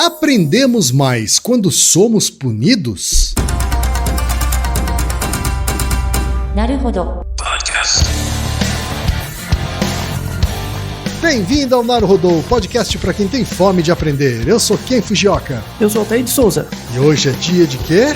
Aprendemos mais quando somos punidos? Naruhodo. Bem-vindo ao Naruhodo, podcast para quem tem fome de aprender. Eu sou Ken Fujioka. Eu sou Altair de Souza. E hoje é dia de quê?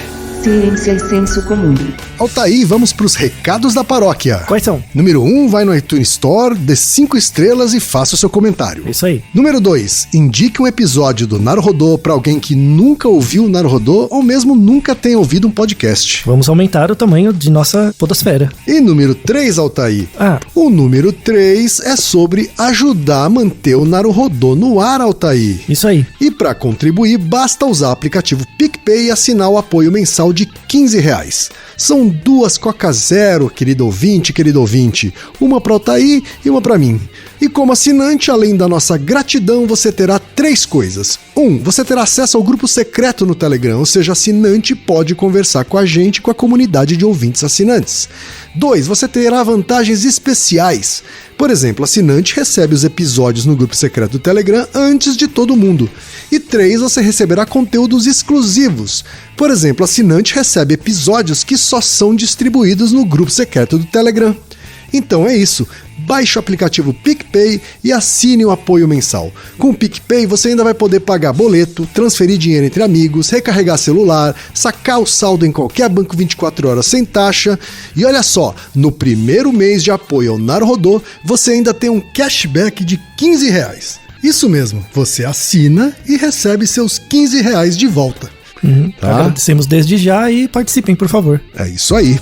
Ciência e senso comum. Altair, vamos para os recados da paróquia. Quais são? Número 1, vai no iTunes Store, dê 5 estrelas e faça o seu comentário. Isso aí. Número 2, indique um episódio do Naruhodo para alguém que nunca ouviu o Naruhodo ou mesmo nunca tenha ouvido um podcast. Vamos aumentar o tamanho de nossa podosfera. E número 3, Altair. O número 3 é sobre ajudar a manter o Naruhodo no ar, Altair. Isso aí. E para contribuir, basta usar o aplicativo PicPay e assinar o apoio mensal de R$15. São 2 Coca Zero, querido ouvinte. Uma para Altair e uma para mim. E como assinante, além da nossa gratidão, você terá 3 coisas. 1, você terá acesso ao grupo secreto no Telegram, ou seja, assinante pode conversar com a gente e com a comunidade de ouvintes assinantes. 2, você terá vantagens especiais. Por exemplo, assinante recebe os episódios no grupo secreto do Telegram antes de todo mundo. E 3, você receberá conteúdos exclusivos. Por exemplo, assinante recebe episódios que só são distribuídos no grupo secreto do Telegram. Então é isso, baixe o aplicativo PicPay e assine o apoio mensal. Com o PicPay você ainda vai poder pagar boleto, transferir dinheiro entre amigos, recarregar celular, sacar o saldo em qualquer banco 24 horas sem taxa. E olha só, no primeiro mês de apoio ao Naruhodo, você ainda tem um cashback de R$15. Isso mesmo, você assina e recebe seus R$15 de volta. Tá? Agradecemos desde já e participem, por favor. É isso aí.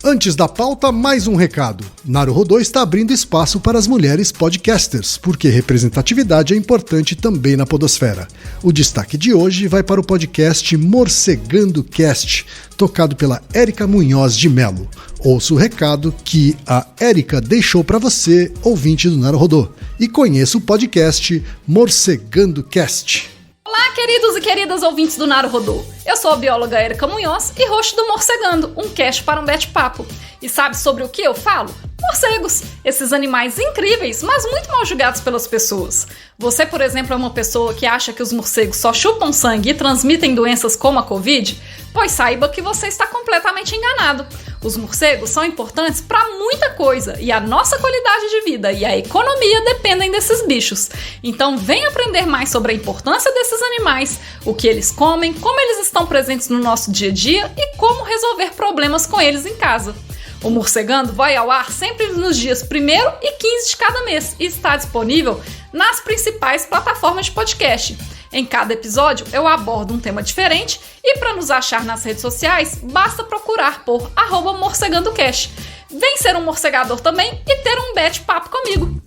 Antes da pauta, mais um recado. Naruhodo está abrindo espaço para as mulheres podcasters, porque representatividade é importante também na podosfera. O destaque de hoje vai para o podcast Morcegando Cast, tocado pela Érica Munhoz de Melo. Ouça o recado que a Érica deixou para você, ouvinte do Naruhodo, e conheça o podcast Morcegando Cast. Olá, queridos e queridas ouvintes do Naruhodo. Eu sou a bióloga Érica Munhoz e host do Morcegando, um cast para um bate-papo. E sabe sobre o que eu falo? Morcegos, esses animais incríveis, mas muito mal julgados pelas pessoas. Você, por exemplo, é uma pessoa que acha que os morcegos só chupam sangue e transmitem doenças como a Covid? Pois saiba que você está completamente enganado. Os morcegos são importantes para muita coisa e a nossa qualidade de vida e a economia dependem desses bichos. Então vem aprender mais sobre a importância desses animais, o que eles comem, como eles estão presentes no nosso dia a dia e como resolver problemas com eles em casa. O Morcegando vai ao ar sempre nos dias 1º e 15 de cada mês e está disponível nas principais plataformas de podcast. Em cada episódio eu abordo um tema diferente e para nos achar nas redes sociais basta procurar por @morcegandocast. Vem ser um morcegador também e ter um bate-papo comigo.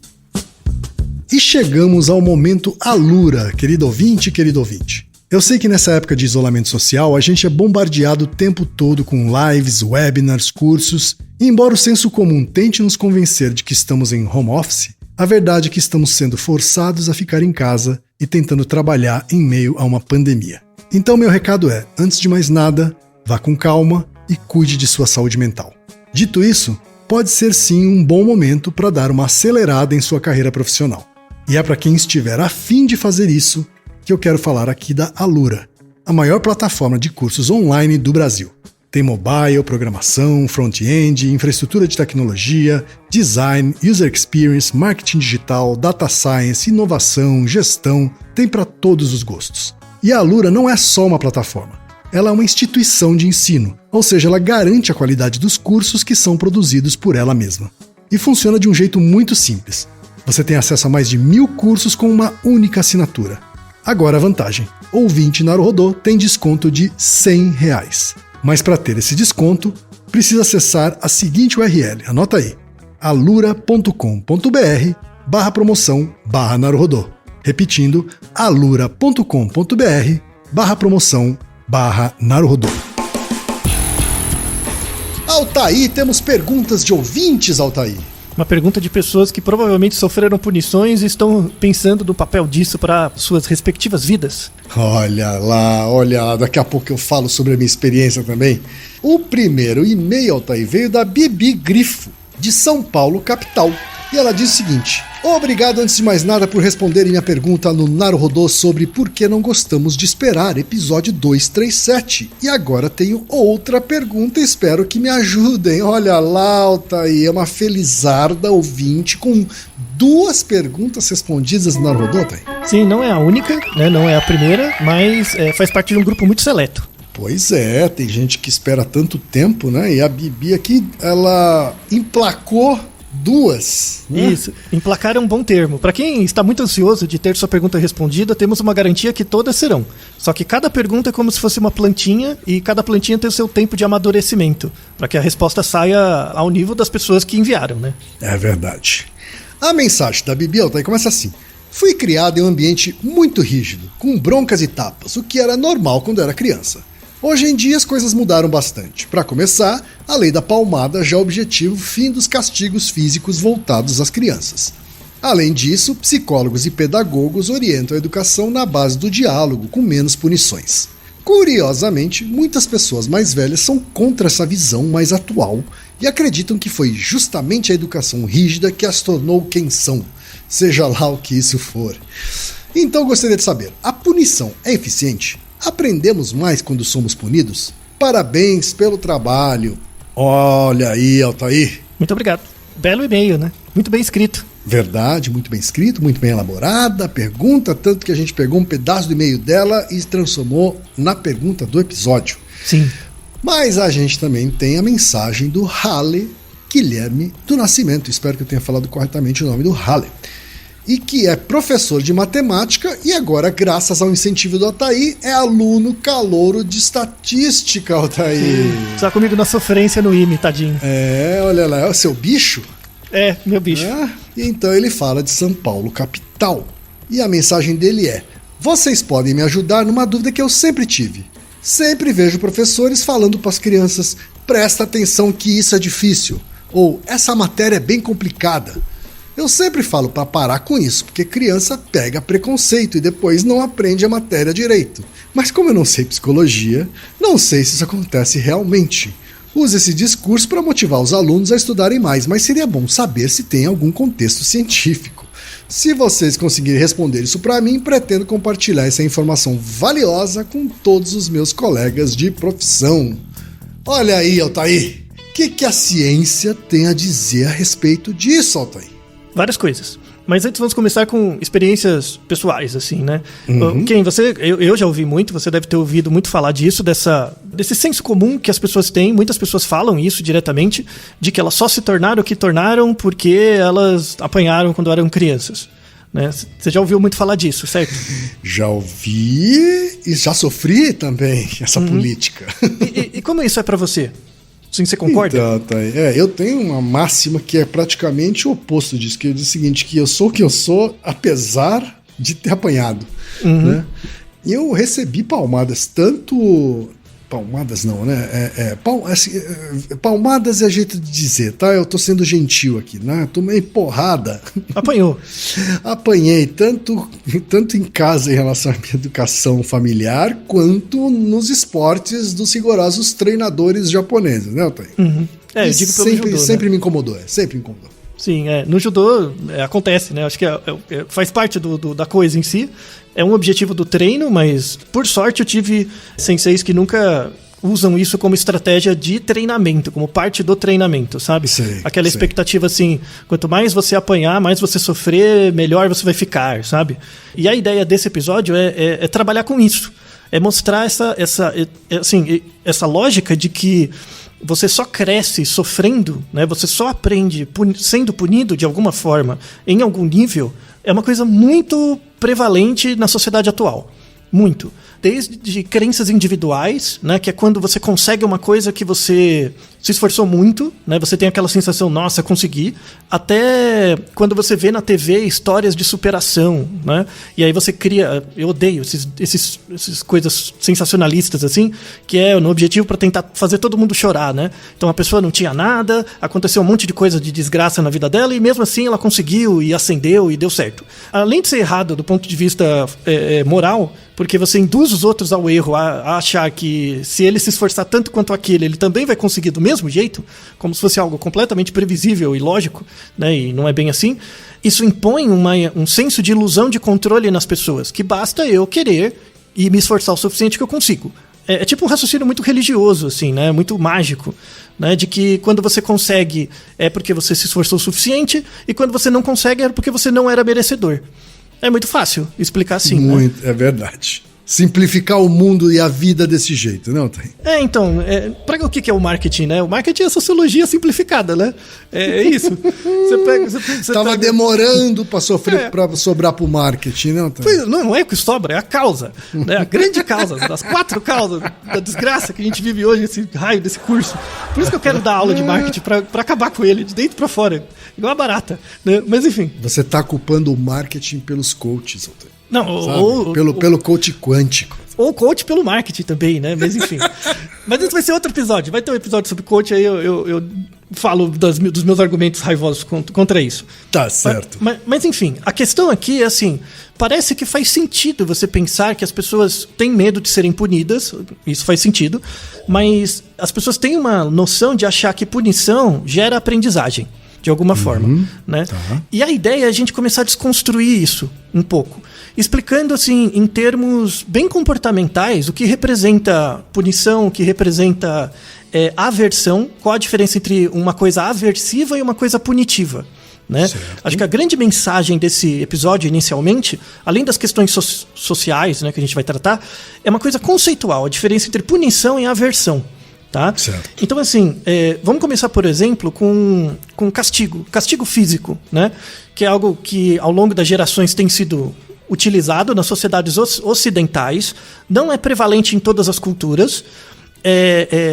E chegamos ao momento Alura, querido ouvinte. Eu sei que nessa época de isolamento social a gente é bombardeado o tempo todo com lives, webinars, cursos, e embora o senso comum tente nos convencer de que estamos em home office, a verdade é que estamos sendo forçados a ficar em casa e tentando trabalhar em meio a uma pandemia. Então meu recado é, antes de mais nada, vá com calma e cuide de sua saúde mental. Dito isso, pode ser sim um bom momento para dar uma acelerada em sua carreira profissional. E é para quem estiver a fim de fazer isso que eu quero falar aqui da Alura, a maior plataforma de cursos online do Brasil. Tem mobile, programação, front-end, infraestrutura de tecnologia, design, user experience, marketing digital, data science, inovação, gestão, tem para todos os gostos. E a Alura não é só uma plataforma, ela é uma instituição de ensino, ou seja, ela garante a qualidade dos cursos que são produzidos por ela mesma. E funciona de um jeito muito simples. Você tem acesso a mais de 1000 cursos com uma única assinatura. Agora a vantagem, ouvinte Naruhodo tem desconto de R$100. Mas para ter esse desconto, precisa acessar a seguinte URL, anota aí, alura.com.br/promoção/Naruhodo. Repetindo, alura.com.br/promoção/Naruhodo. Altair, temos perguntas de ouvintes, Altair. Uma pergunta de pessoas que provavelmente sofreram punições e estão pensando no papel disso para suas respectivas vidas. Olha lá, daqui a pouco eu falo sobre a minha experiência também. O primeiro e-mail, Altair, veio da Bibi Grifo, de São Paulo, capital. E ela diz o seguinte: Obrigado, antes de mais nada, por responderem minha pergunta no Naruhodô sobre por que não gostamos de esperar, episódio 237. E agora tenho outra pergunta, espero que me ajudem. Olha lá, Altair, é uma felizarda ouvinte com 2 perguntas respondidas no Naruhodô, Altair. Sim, não é a única, né? Não é a primeira, mas faz parte de um grupo muito seleto. Pois é, tem gente que espera tanto tempo, né? E a Bibi aqui, ela emplacou 2. Né? Isso, emplacar é um bom termo. Para quem está muito ansioso de ter sua pergunta respondida, temos uma garantia que todas serão. Só que cada pergunta é como se fosse uma plantinha e cada plantinha tem o seu tempo de amadurecimento, para que a resposta saia ao nível das pessoas que enviaram, né? É verdade. A mensagem da Bibi Altair começa assim. Fui criado em um ambiente muito rígido, com broncas e tapas, o que era normal quando era criança. Hoje em dia as coisas mudaram bastante. Para começar, a lei da palmada já objetiva o fim dos castigos físicos voltados às crianças. Além disso, psicólogos e pedagogos orientam a educação na base do diálogo, com menos punições. Curiosamente, muitas pessoas mais velhas são contra essa visão mais atual e acreditam que foi justamente a educação rígida que as tornou quem são, seja lá o que isso for. Então gostaria de saber, a punição é eficiente? Aprendemos mais quando somos punidos? Parabéns pelo trabalho. Olha aí, Altair. Muito obrigado. Belo e-mail, né? Muito bem escrito. Verdade, muito bem escrito, muito bem elaborada. Pergunta, tanto que a gente pegou um pedaço do e-mail dela e transformou na pergunta do episódio. Sim. Mas a gente também tem a mensagem do Halle Guilherme do Nascimento. Espero que eu tenha falado corretamente o nome do Halle. E que é professor de matemática e agora, graças ao incentivo do Altair, é aluno calouro de estatística, Altair. Está comigo na sofrência no IME, tadinho. É, olha lá, é o seu bicho? É, meu bicho. É? E então ele fala de São Paulo, capital. E a mensagem dele é: vocês podem me ajudar numa dúvida que eu sempre tive. Sempre vejo professores falando para as crianças: presta atenção que isso é difícil. Ou essa matéria é bem complicada. Eu sempre falo para parar com isso, porque criança pega preconceito e depois não aprende a matéria direito. Mas como eu não sei psicologia, não sei se isso acontece realmente. Uso esse discurso para motivar os alunos a estudarem mais, mas seria bom saber se tem algum contexto científico. Se vocês conseguirem responder isso para mim, pretendo compartilhar essa informação valiosa com todos os meus colegas de profissão. Olha aí, Altair, o que a ciência tem a dizer a respeito disso, Altair? Várias coisas. Mas antes vamos começar com experiências pessoais, assim, né? Uhum. Eu já ouvi muito, você deve ter ouvido muito falar disso, desse senso comum que as pessoas têm, muitas pessoas falam isso diretamente, de que elas só se tornaram o que tornaram porque elas apanharam quando eram crianças. Né? Você já ouviu muito falar disso, certo? Já ouvi e já sofri também essa política. E como isso é pra você? Sim, você concorda? Então, tá. Eu tenho uma máxima que é praticamente o oposto disso, que diz o seguinte, que eu sou o que eu sou, apesar de ter apanhado. Né? E eu recebi palmadas, tanto... Palmadas não, né? Palmadas é jeito de dizer, tá? Eu tô sendo gentil aqui, né? Tomei porrada. Apanhou. Apanhei, tanto em casa em relação à minha educação familiar, quanto nos esportes dos rigorosos treinadores japoneses, né, Altair? Eu digo pelo judô, sempre né? me incomodou, sempre me incomodou. Sim, no judô acontece, né? Acho que faz parte da coisa em si. É um objetivo do treino, mas por sorte eu tive senseis que nunca usam isso como estratégia de treinamento, como parte do treinamento, sabe? Aquela expectativa assim, quanto mais você apanhar, mais você sofrer, melhor você vai ficar, sabe? E a ideia desse episódio é trabalhar com isso. É mostrar essa lógica de que você só cresce sofrendo, né? Você só aprende sendo punido de alguma forma, em algum nível, é uma coisa muito prevalente na sociedade atual. Muito. Desde crenças individuais, né, que é quando você consegue uma coisa que você se esforçou muito, né, você tem aquela sensação, nossa, consegui, até quando você vê na TV histórias de superação, né, e aí você cria, eu odeio essas coisas sensacionalistas assim, que é no objetivo para tentar fazer todo mundo chorar, né, então a pessoa não tinha nada, aconteceu um monte de coisa de desgraça na vida dela e mesmo assim ela conseguiu e ascendeu e deu certo. Além de ser errado do ponto de vista moral, porque você induz os outros ao erro, a achar que se ele se esforçar tanto quanto aquele, ele também vai conseguir do mesmo mesmo jeito, como se fosse algo completamente previsível e lógico, né? E não é bem assim. Isso impõe um senso de ilusão de controle nas pessoas, que basta eu querer e me esforçar o suficiente que eu consigo. É tipo um raciocínio muito religioso, assim, né? Muito mágico, né? De que quando você consegue é porque você se esforçou o suficiente e quando você não consegue é porque você não era merecedor. É muito fácil explicar assim, Muito, né? é verdade. Simplificar o mundo e a vida desse jeito, não tem? Então, para o que é o marketing, né? O marketing é a sociologia simplificada, né? É isso. Você Tava demorando para sobrar pro marketing, não tem? Não é o que sobra, é a causa, né? A grande causa, das 4 causas da desgraça que a gente vive hoje, esse raio desse curso. Por isso que eu quero dar aula de marketing, para acabar com ele, de dentro para fora, igual a barata, né? Mas enfim. Você tá culpando o marketing pelos coaches, Altair. Não, pelo coach quântico. Ou coach pelo marketing também, né? Mas enfim. Mas isso vai ser outro episódio. Vai ter um episódio sobre coach, aí eu falo dos meus argumentos raivosos contra isso. Tá certo. Mas enfim, a questão aqui é assim, parece que faz sentido você pensar que as pessoas têm medo de serem punidas, isso faz sentido, mas as pessoas têm uma noção de achar que punição gera aprendizagem, de alguma forma, né? Tá. E a ideia é a gente começar a desconstruir isso um pouco, explicando assim, em termos bem comportamentais, o que representa punição, o que representa aversão, qual a diferença entre uma coisa aversiva e uma coisa punitiva, né? Acho que a grande mensagem desse episódio, inicialmente, além das questões sociais, né, que a gente vai tratar, é uma coisa conceitual, a diferença entre punição e aversão. Tá? Então, assim, vamos começar, por exemplo, com castigo físico, né? Que é algo que ao longo das gerações tem sido utilizado nas sociedades ocidentais, não é prevalente em todas as culturas,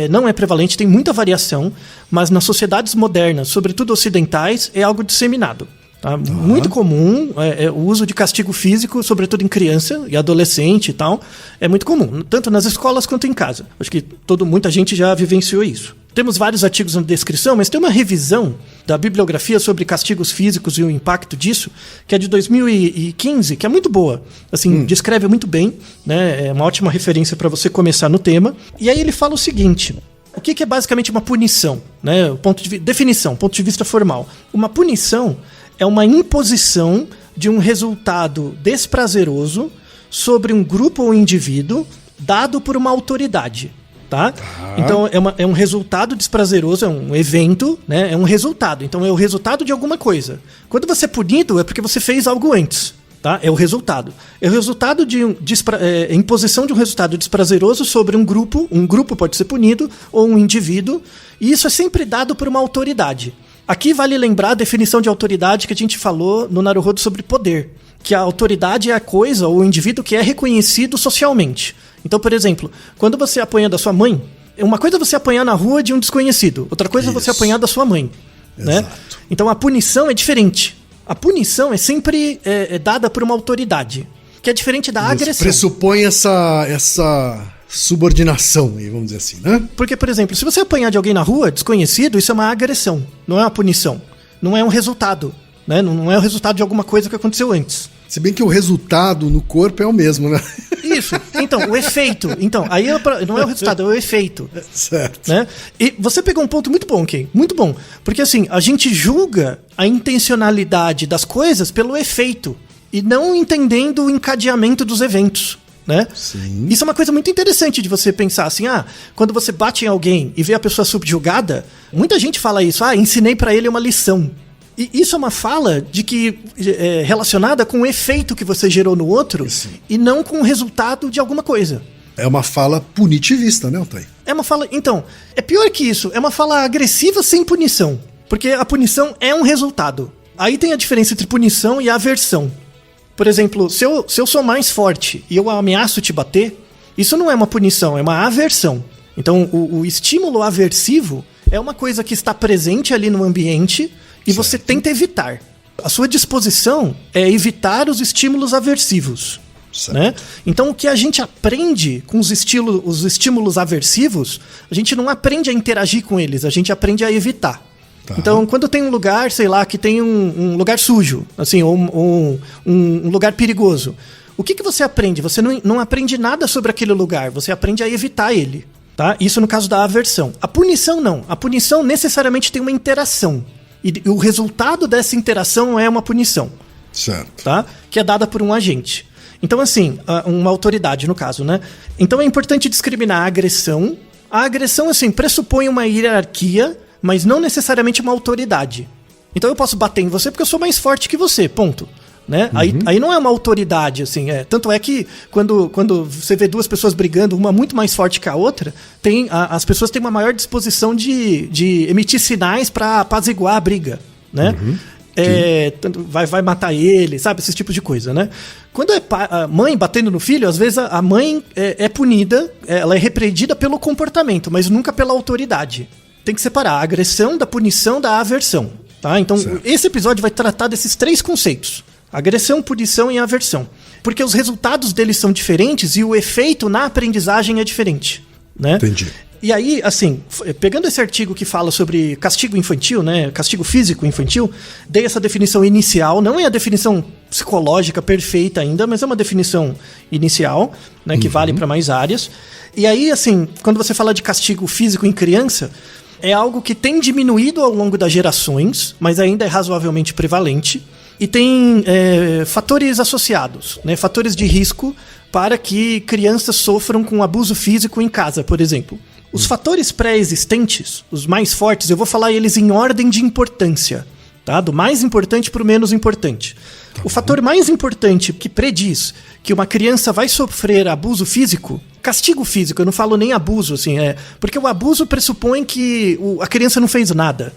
não é prevalente, tem muita variação, mas nas sociedades modernas, sobretudo ocidentais, é algo disseminado. Tá? Muito comum o uso de castigo físico, sobretudo em criança e adolescente e tal. É muito comum, tanto nas escolas quanto em casa. Acho que muita gente já vivenciou isso. Temos vários artigos na descrição, mas tem uma revisão da bibliografia sobre castigos físicos e o impacto disso, que é de 2015, que é muito boa. Assim, descreve muito bem, né? É uma ótima referência para você começar no tema. E aí ele fala o seguinte: o que é basicamente uma punição? Né? Definição, ponto de vista formal. Uma punição é uma imposição de um resultado desprazeroso sobre um grupo ou indivíduo dado por uma autoridade. Tá? Então é um resultado desprazeroso, é um evento, né? É um resultado. Então é o resultado de alguma coisa. Quando você é punido é porque você fez algo antes. Tá? É o resultado. É o resultado de imposição de um resultado desprazeroso sobre um grupo. Um grupo pode ser punido, ou um indivíduo. E isso é sempre dado por uma autoridade. Aqui vale lembrar a definição de autoridade que a gente falou no Naruhodo sobre poder. Que a autoridade é a coisa ou o indivíduo que é reconhecido socialmente. Então, por exemplo, quando você apanha da sua mãe, uma coisa é você apanhar na rua de um desconhecido, outra coisa é você apanhar da sua mãe. Né? Então a punição é diferente. A punição é sempre dada por uma autoridade, que é diferente da agressão. Pressupõe essa subordinação, vamos dizer assim, né? Porque, por exemplo, se você apanhar de alguém na rua, desconhecido, isso é uma agressão, não é uma punição. Não é um resultado, né? Não é o resultado de alguma coisa que aconteceu antes. Se bem que o resultado no corpo é o mesmo, né? Isso. Então, o efeito. Então, aí não é o resultado, é o efeito. Certo. Né? E você pegou um ponto muito bom, Ken. Muito bom. Porque, assim, a gente julga a intencionalidade das coisas pelo efeito e não entendendo o encadeamento dos eventos. Né? Sim. Isso é uma coisa muito interessante de você pensar assim, quando você bate em alguém e vê a pessoa subjugada, muita gente fala isso, ensinei pra ele uma lição. E isso é uma fala de que relacionada com o efeito que você gerou no outro. Sim. E não com o resultado de alguma coisa. É uma fala punitivista, né, Altair? É uma fala... Então, é pior que isso. É uma fala agressiva sem punição. Porque a punição é um resultado. Aí tem a diferença entre punição e aversão. Por exemplo, se eu sou mais forte e eu ameaço te bater, isso não é uma punição, é uma aversão. Então, o estímulo aversivo é uma coisa que está presente ali no ambiente e certo. Você tenta evitar. A sua disposição é evitar os estímulos aversivos. Né? Então, o que a gente aprende com os estímulos aversivos, a gente não aprende a interagir com eles, a gente aprende a evitar. Tá. Então, quando tem um lugar, sei lá, que tem um lugar sujo, assim, ou um lugar perigoso, o que você aprende? Você não aprende nada sobre aquele lugar, você aprende a evitar ele. Tá? Isso no caso da aversão. A punição não. A punição necessariamente tem uma interação. E o resultado dessa interação é uma punição. Certo. Tá? Que é dada por um agente. Então, assim, uma autoridade, no caso, né? Então é importante discriminar a agressão. A agressão, assim, pressupõe uma hierarquia, mas não necessariamente uma autoridade. Então eu posso bater em você porque eu sou mais forte que você, ponto. Né? Aí não é uma autoridade, assim. Tanto é que quando você vê duas pessoas brigando, uma muito mais forte que a outra, as pessoas têm uma maior disposição de emitir sinais para apaziguar a briga, né? Vai matar ele, sabe? Esse tipo de coisa, né? Quando é a mãe batendo no filho, às vezes a mãe é punida, ela é repreendida pelo comportamento, mas nunca pela autoridade. Tem que separar a agressão da punição da aversão, tá? Então, esse episódio vai tratar desses 3 conceitos: agressão, punição e aversão. Porque os resultados deles são diferentes e o efeito na aprendizagem é diferente, né? Entendi. E aí, assim, pegando esse artigo que fala sobre castigo infantil, né, castigo físico infantil, dei essa definição inicial, não é a definição psicológica perfeita ainda, mas é uma definição inicial, né, que vale para mais áreas. E aí, assim, quando você fala de castigo físico em criança, é algo que tem diminuído ao longo das gerações, mas ainda é razoavelmente prevalente. E tem fatores associados, né, fatores de risco para que crianças sofram com abuso físico em casa, por exemplo. Os fatores pré-existentes, os mais fortes, eu vou falar eles em ordem de importância, tá? Do mais importante para o menos importante. O fator mais importante que prediz que uma criança vai sofrer abuso físico, castigo físico, eu não falo nem abuso, assim, porque o abuso pressupõe que a criança não fez nada.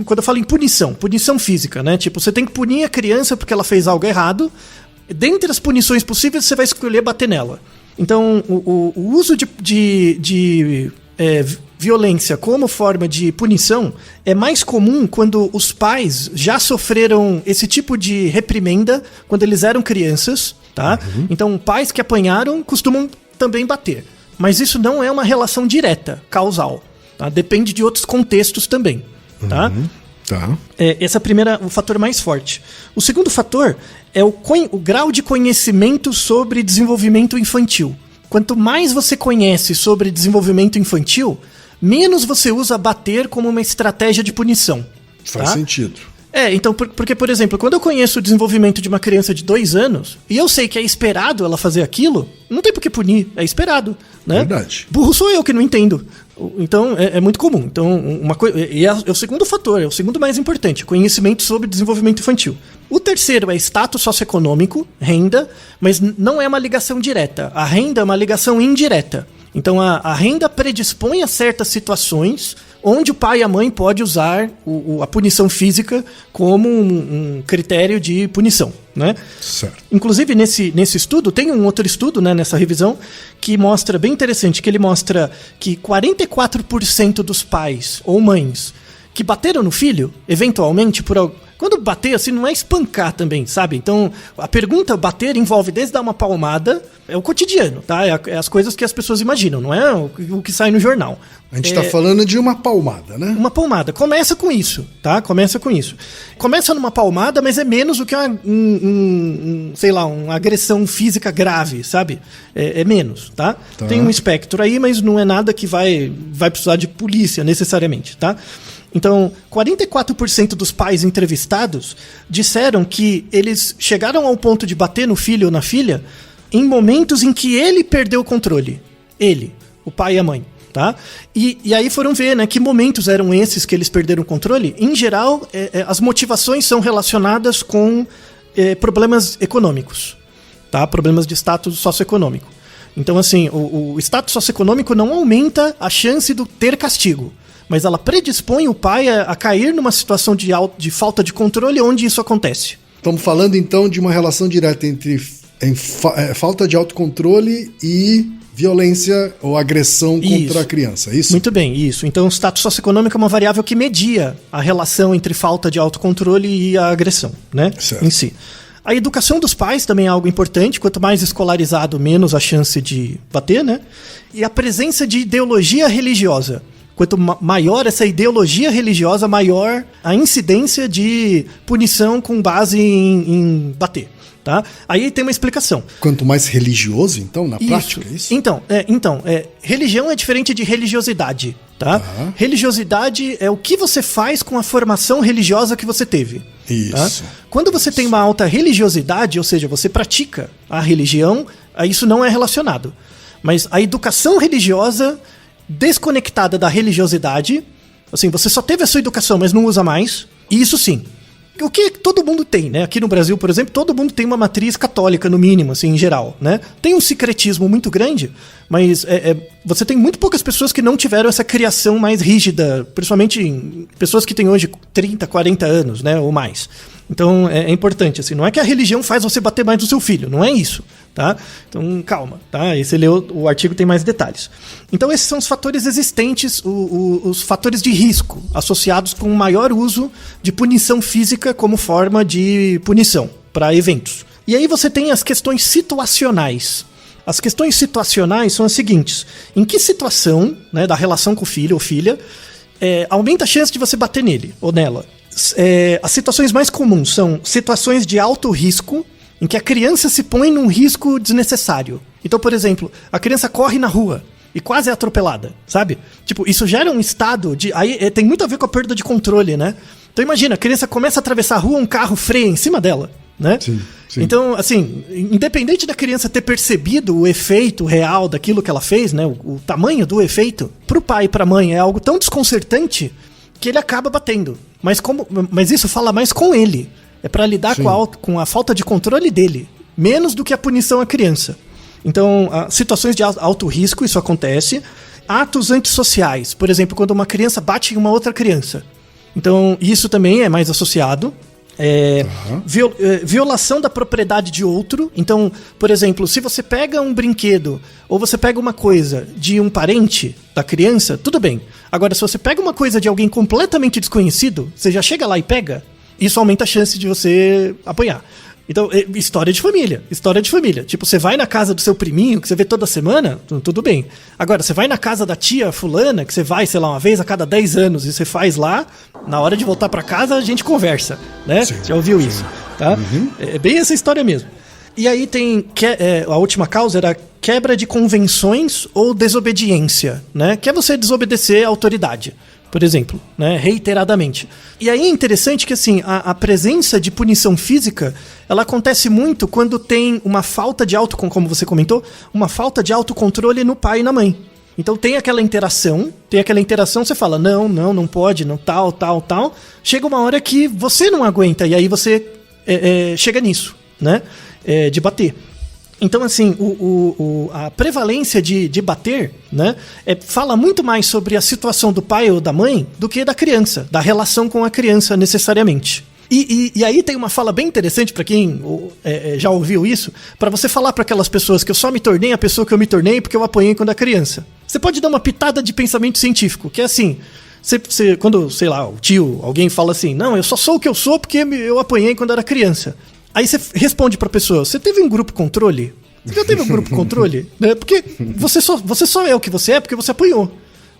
Quando eu falo em punição física, né? Tipo, você tem que punir a criança porque ela fez algo errado. Dentre as punições possíveis, você vai escolher bater nela. Então, o uso de violência como forma de punição é mais comum quando os pais já sofreram esse tipo de reprimenda quando eles eram crianças, tá? Então, pais que apanharam costumam também bater. Mas isso não é uma relação direta, causal, tá? Depende de outros contextos também, tá? Tá. Esse é o fator mais forte. O segundo fator é o grau de conhecimento sobre desenvolvimento infantil. Quanto mais você conhece sobre desenvolvimento infantil, menos você usa bater como uma estratégia de punição. Faz sentido. Então, porque, por exemplo, quando eu conheço o desenvolvimento de uma criança de 2 anos, e eu sei que é esperado ela fazer aquilo, não tem por que punir, é esperado, né? Verdade. Burro sou eu que não entendo. Então, é muito comum. Então, é o segundo fator, é o segundo mais importante, conhecimento sobre desenvolvimento infantil. O terceiro é status socioeconômico, renda, mas não é uma ligação direta. A renda é uma ligação indireta. Então, a renda predispõe a certas situações onde o pai e a mãe podem usar a punição física como um critério de punição, né? Certo. Inclusive, nesse estudo, tem um outro estudo, né, nessa revisão, que mostra, bem interessante, que ele mostra que 44% dos pais ou mães que bateram no filho, eventualmente, quando bater, assim, não é espancar também, sabe? Então, a pergunta bater envolve desde dar uma palmada, é o cotidiano, tá? É as coisas que as pessoas imaginam, não é o que sai no jornal. A gente tá falando de uma palmada, né? Uma palmada. Começa com isso, tá? Começa com isso. Começa numa palmada, mas é menos do que uma agressão física grave, sabe? É menos, tá? Tem um espectro aí, mas não é nada que vai precisar de polícia, necessariamente, tá? Então, 44% dos pais entrevistados disseram que eles chegaram ao ponto de bater no filho ou na filha em momentos em que ele perdeu o controle. Ele, o pai e a mãe, tá? E aí foram ver, né, que momentos eram esses que eles perderam o controle. Em geral, as motivações são relacionadas com problemas econômicos, tá? Problemas de status socioeconômico. Então, assim, o status socioeconômico não aumenta a chance de ter castigo, mas ela predispõe o pai a cair numa situação de falta de controle onde isso acontece. Estamos falando, então, de uma relação direta entre falta de autocontrole e violência ou agressão contra a criança, é isso? Muito bem, isso. Então, o status socioeconômico é uma variável que media a relação entre falta de autocontrole e a agressão, né? Certo. Em si. A educação dos pais também é algo importante. Quanto mais escolarizado, menos a chance de bater, né? E a presença de ideologia religiosa. Quanto maior essa ideologia religiosa, maior a incidência de punição com base em bater, Tá? Aí tem uma explicação. Quanto mais religioso, então, na prática, é isso? Então, religião é diferente de religiosidade, tá? Religiosidade é o que você faz com a formação religiosa que você teve. Isso. Tá? Quando você tem uma alta religiosidade, ou seja, você pratica a religião, isso não é relacionado. Mas a educação religiosa desconectada da religiosidade, assim, você só teve a sua educação, mas não usa mais, isso sim. O que todo mundo tem, né? Aqui no Brasil, por exemplo, todo mundo tem uma matriz católica, no mínimo, assim, em geral, né? Tem um secretismo muito grande, mas você tem muito poucas pessoas que não tiveram essa criação mais rígida, principalmente pessoas que têm hoje 30, 40 anos, né? Ou mais. Então, é importante, assim, não é que a religião faz você bater mais no seu filho, não é isso, tá? Então, calma, tá? E você lê o artigo, tem mais detalhes. Então, esses são os fatores existentes, os fatores de risco associados com o maior uso de punição física como forma de punição para eventos. E aí você tem as questões situacionais. As questões situacionais são as seguintes: em que situação, né, da relação com o filho ou filha, aumenta a chance de você bater nele ou nela? As situações mais comuns são situações de alto risco, em que a criança se põe num risco desnecessário. Então, por exemplo, a criança corre na rua e quase é atropelada, sabe? Tipo, isso gera um estado de... Aí tem muito a ver com a perda de controle, né? Então imagina, a criança começa a atravessar a rua, um carro freia em cima dela, né? Sim. Então, assim, independente da criança ter percebido o efeito real daquilo que ela fez, né? O tamanho do efeito, pro pai e pra mãe é algo tão desconcertante que ele acaba batendo. Mas isso fala mais com ele. É pra lidar com a falta de controle dele, menos do que a punição à criança. Então, situações de alto risco, isso acontece. Atos antissociais, por exemplo, quando uma criança bate em uma outra criança. Então, isso também é mais associado. Violação da propriedade de outro. Então, por exemplo, se você pega um brinquedo ou você pega uma coisa de um parente da criança, tudo bem. Agora, se você pega uma coisa de alguém completamente desconhecido, você já chega lá e pega, isso aumenta a chance de você apanhar. Então, história de família. Tipo, você vai na casa do seu priminho, que você vê toda semana, tudo bem. Agora, você vai na casa da tia fulana, que você vai, sei lá, uma vez a cada 10 anos, e você faz lá, na hora de voltar pra casa, a gente conversa, né? Sim, já ouviu isso, tá? É bem essa história mesmo. E aí tem, a última causa era quebra de convenções ou desobediência, né? Que é você desobedecer a autoridade, por exemplo, né, reiteradamente. E aí é interessante que assim, a presença de punição física, ela acontece muito quando tem uma falta de como você comentou, uma falta de autocontrole no pai e na mãe. Então tem aquela interação, você fala, não pode, não tal. Chega uma hora que você não aguenta, e aí você chega nisso, né, de bater. Então, assim, a prevalência de bater, né, fala muito mais sobre a situação do pai ou da mãe do que da criança, da relação com a criança necessariamente. E aí tem uma fala bem interessante para quem já ouviu isso, para você falar para aquelas pessoas que eu só me tornei a pessoa que eu me tornei porque eu apanhei quando era criança. Você pode dar uma pitada de pensamento científico, que é assim... quando, sei lá, o tio, alguém fala assim, não, eu só sou o que eu sou porque eu apanhei quando era criança. Aí você responde pra pessoa, você teve um grupo controle? Você já teve um grupo controle? Porque você só é o que você é porque você apanhou.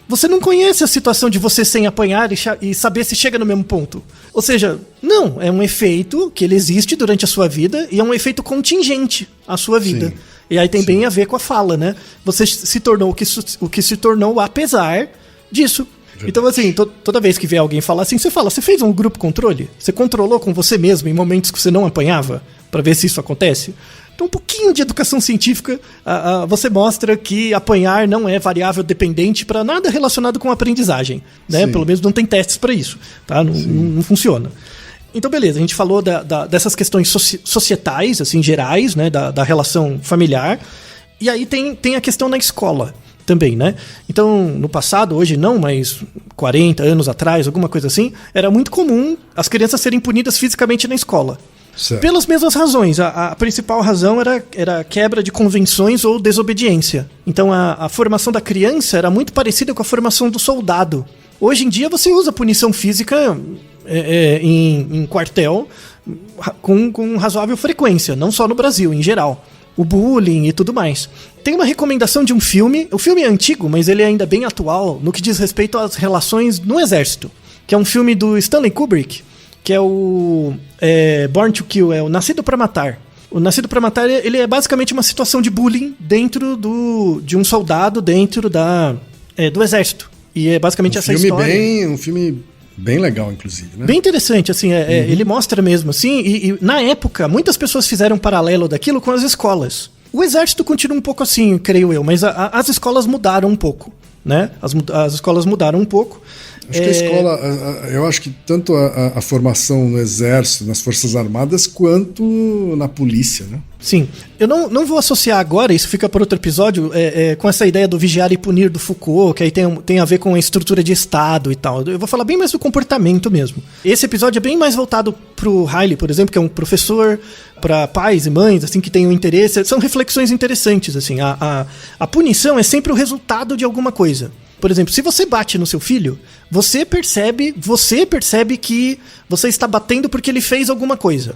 Você não conhece a situação de você sem apanhar e saber se chega no mesmo ponto. Ou seja, não, é um efeito que ele existe durante a sua vida e é um efeito contingente à sua vida. Sim. E aí tem bem a ver com a fala, né? Você se tornou o que se tornou apesar disso. Verdade. Então, assim, toda vez que vê alguém falar assim, você fala, você fez um grupo controle? Você controlou com você mesmo em momentos que você não apanhava? Pra ver se isso acontece? Então, um pouquinho de educação científica, você mostra que apanhar não é variável dependente para nada relacionado com aprendizagem, né? Pelo menos não tem testes para isso, tá? Não funciona. Então, beleza, a gente falou dessas questões societais, assim, gerais, né? Da relação familiar. E aí tem a questão na escola também, né? Então, no passado, hoje não, mas 40 anos atrás, alguma coisa assim, era muito comum as crianças serem punidas fisicamente na escola. Certo. Pelas mesmas razões. A principal razão era quebra de convenções ou desobediência. Então, a formação da criança era muito parecida com a formação do soldado. Hoje em dia, você usa punição física em quartel com razoável frequência, não só no Brasil, em geral. O bullying e tudo mais. Tem uma recomendação de um filme. O filme é antigo, mas ele é ainda bem atual no que diz respeito às relações no exército. Que é um filme do Stanley Kubrick, que é o Born to Kill, é o Nascido para Matar. O Nascido para Matar, ele é basicamente uma situação de bullying dentro de um soldado dentro do exército. E é basicamente essa história. Um filme bem legal, inclusive, né? Bem interessante, assim, ele mostra mesmo, assim, e na época, muitas pessoas fizeram um paralelo daquilo com as escolas. O exército continua um pouco assim, creio eu, mas as escolas mudaram um pouco, né? As escolas mudaram um pouco. Acho que a escola, eu acho que tanto a formação no exército, nas forças armadas, quanto na polícia, né? Sim. Eu não vou associar agora, isso fica para outro episódio, com essa ideia do vigiar e punir do Foucault, que aí tem a ver com a estrutura de Estado e tal. Eu vou falar bem mais do comportamento mesmo. Esse episódio é bem mais voltado pro Riley, por exemplo, que é um professor, para pais e mães, assim, que tenham interesse. São reflexões interessantes, assim. A punição é sempre o resultado de alguma coisa. Por exemplo, se você bate no seu filho, você percebe que você está batendo porque ele fez alguma coisa.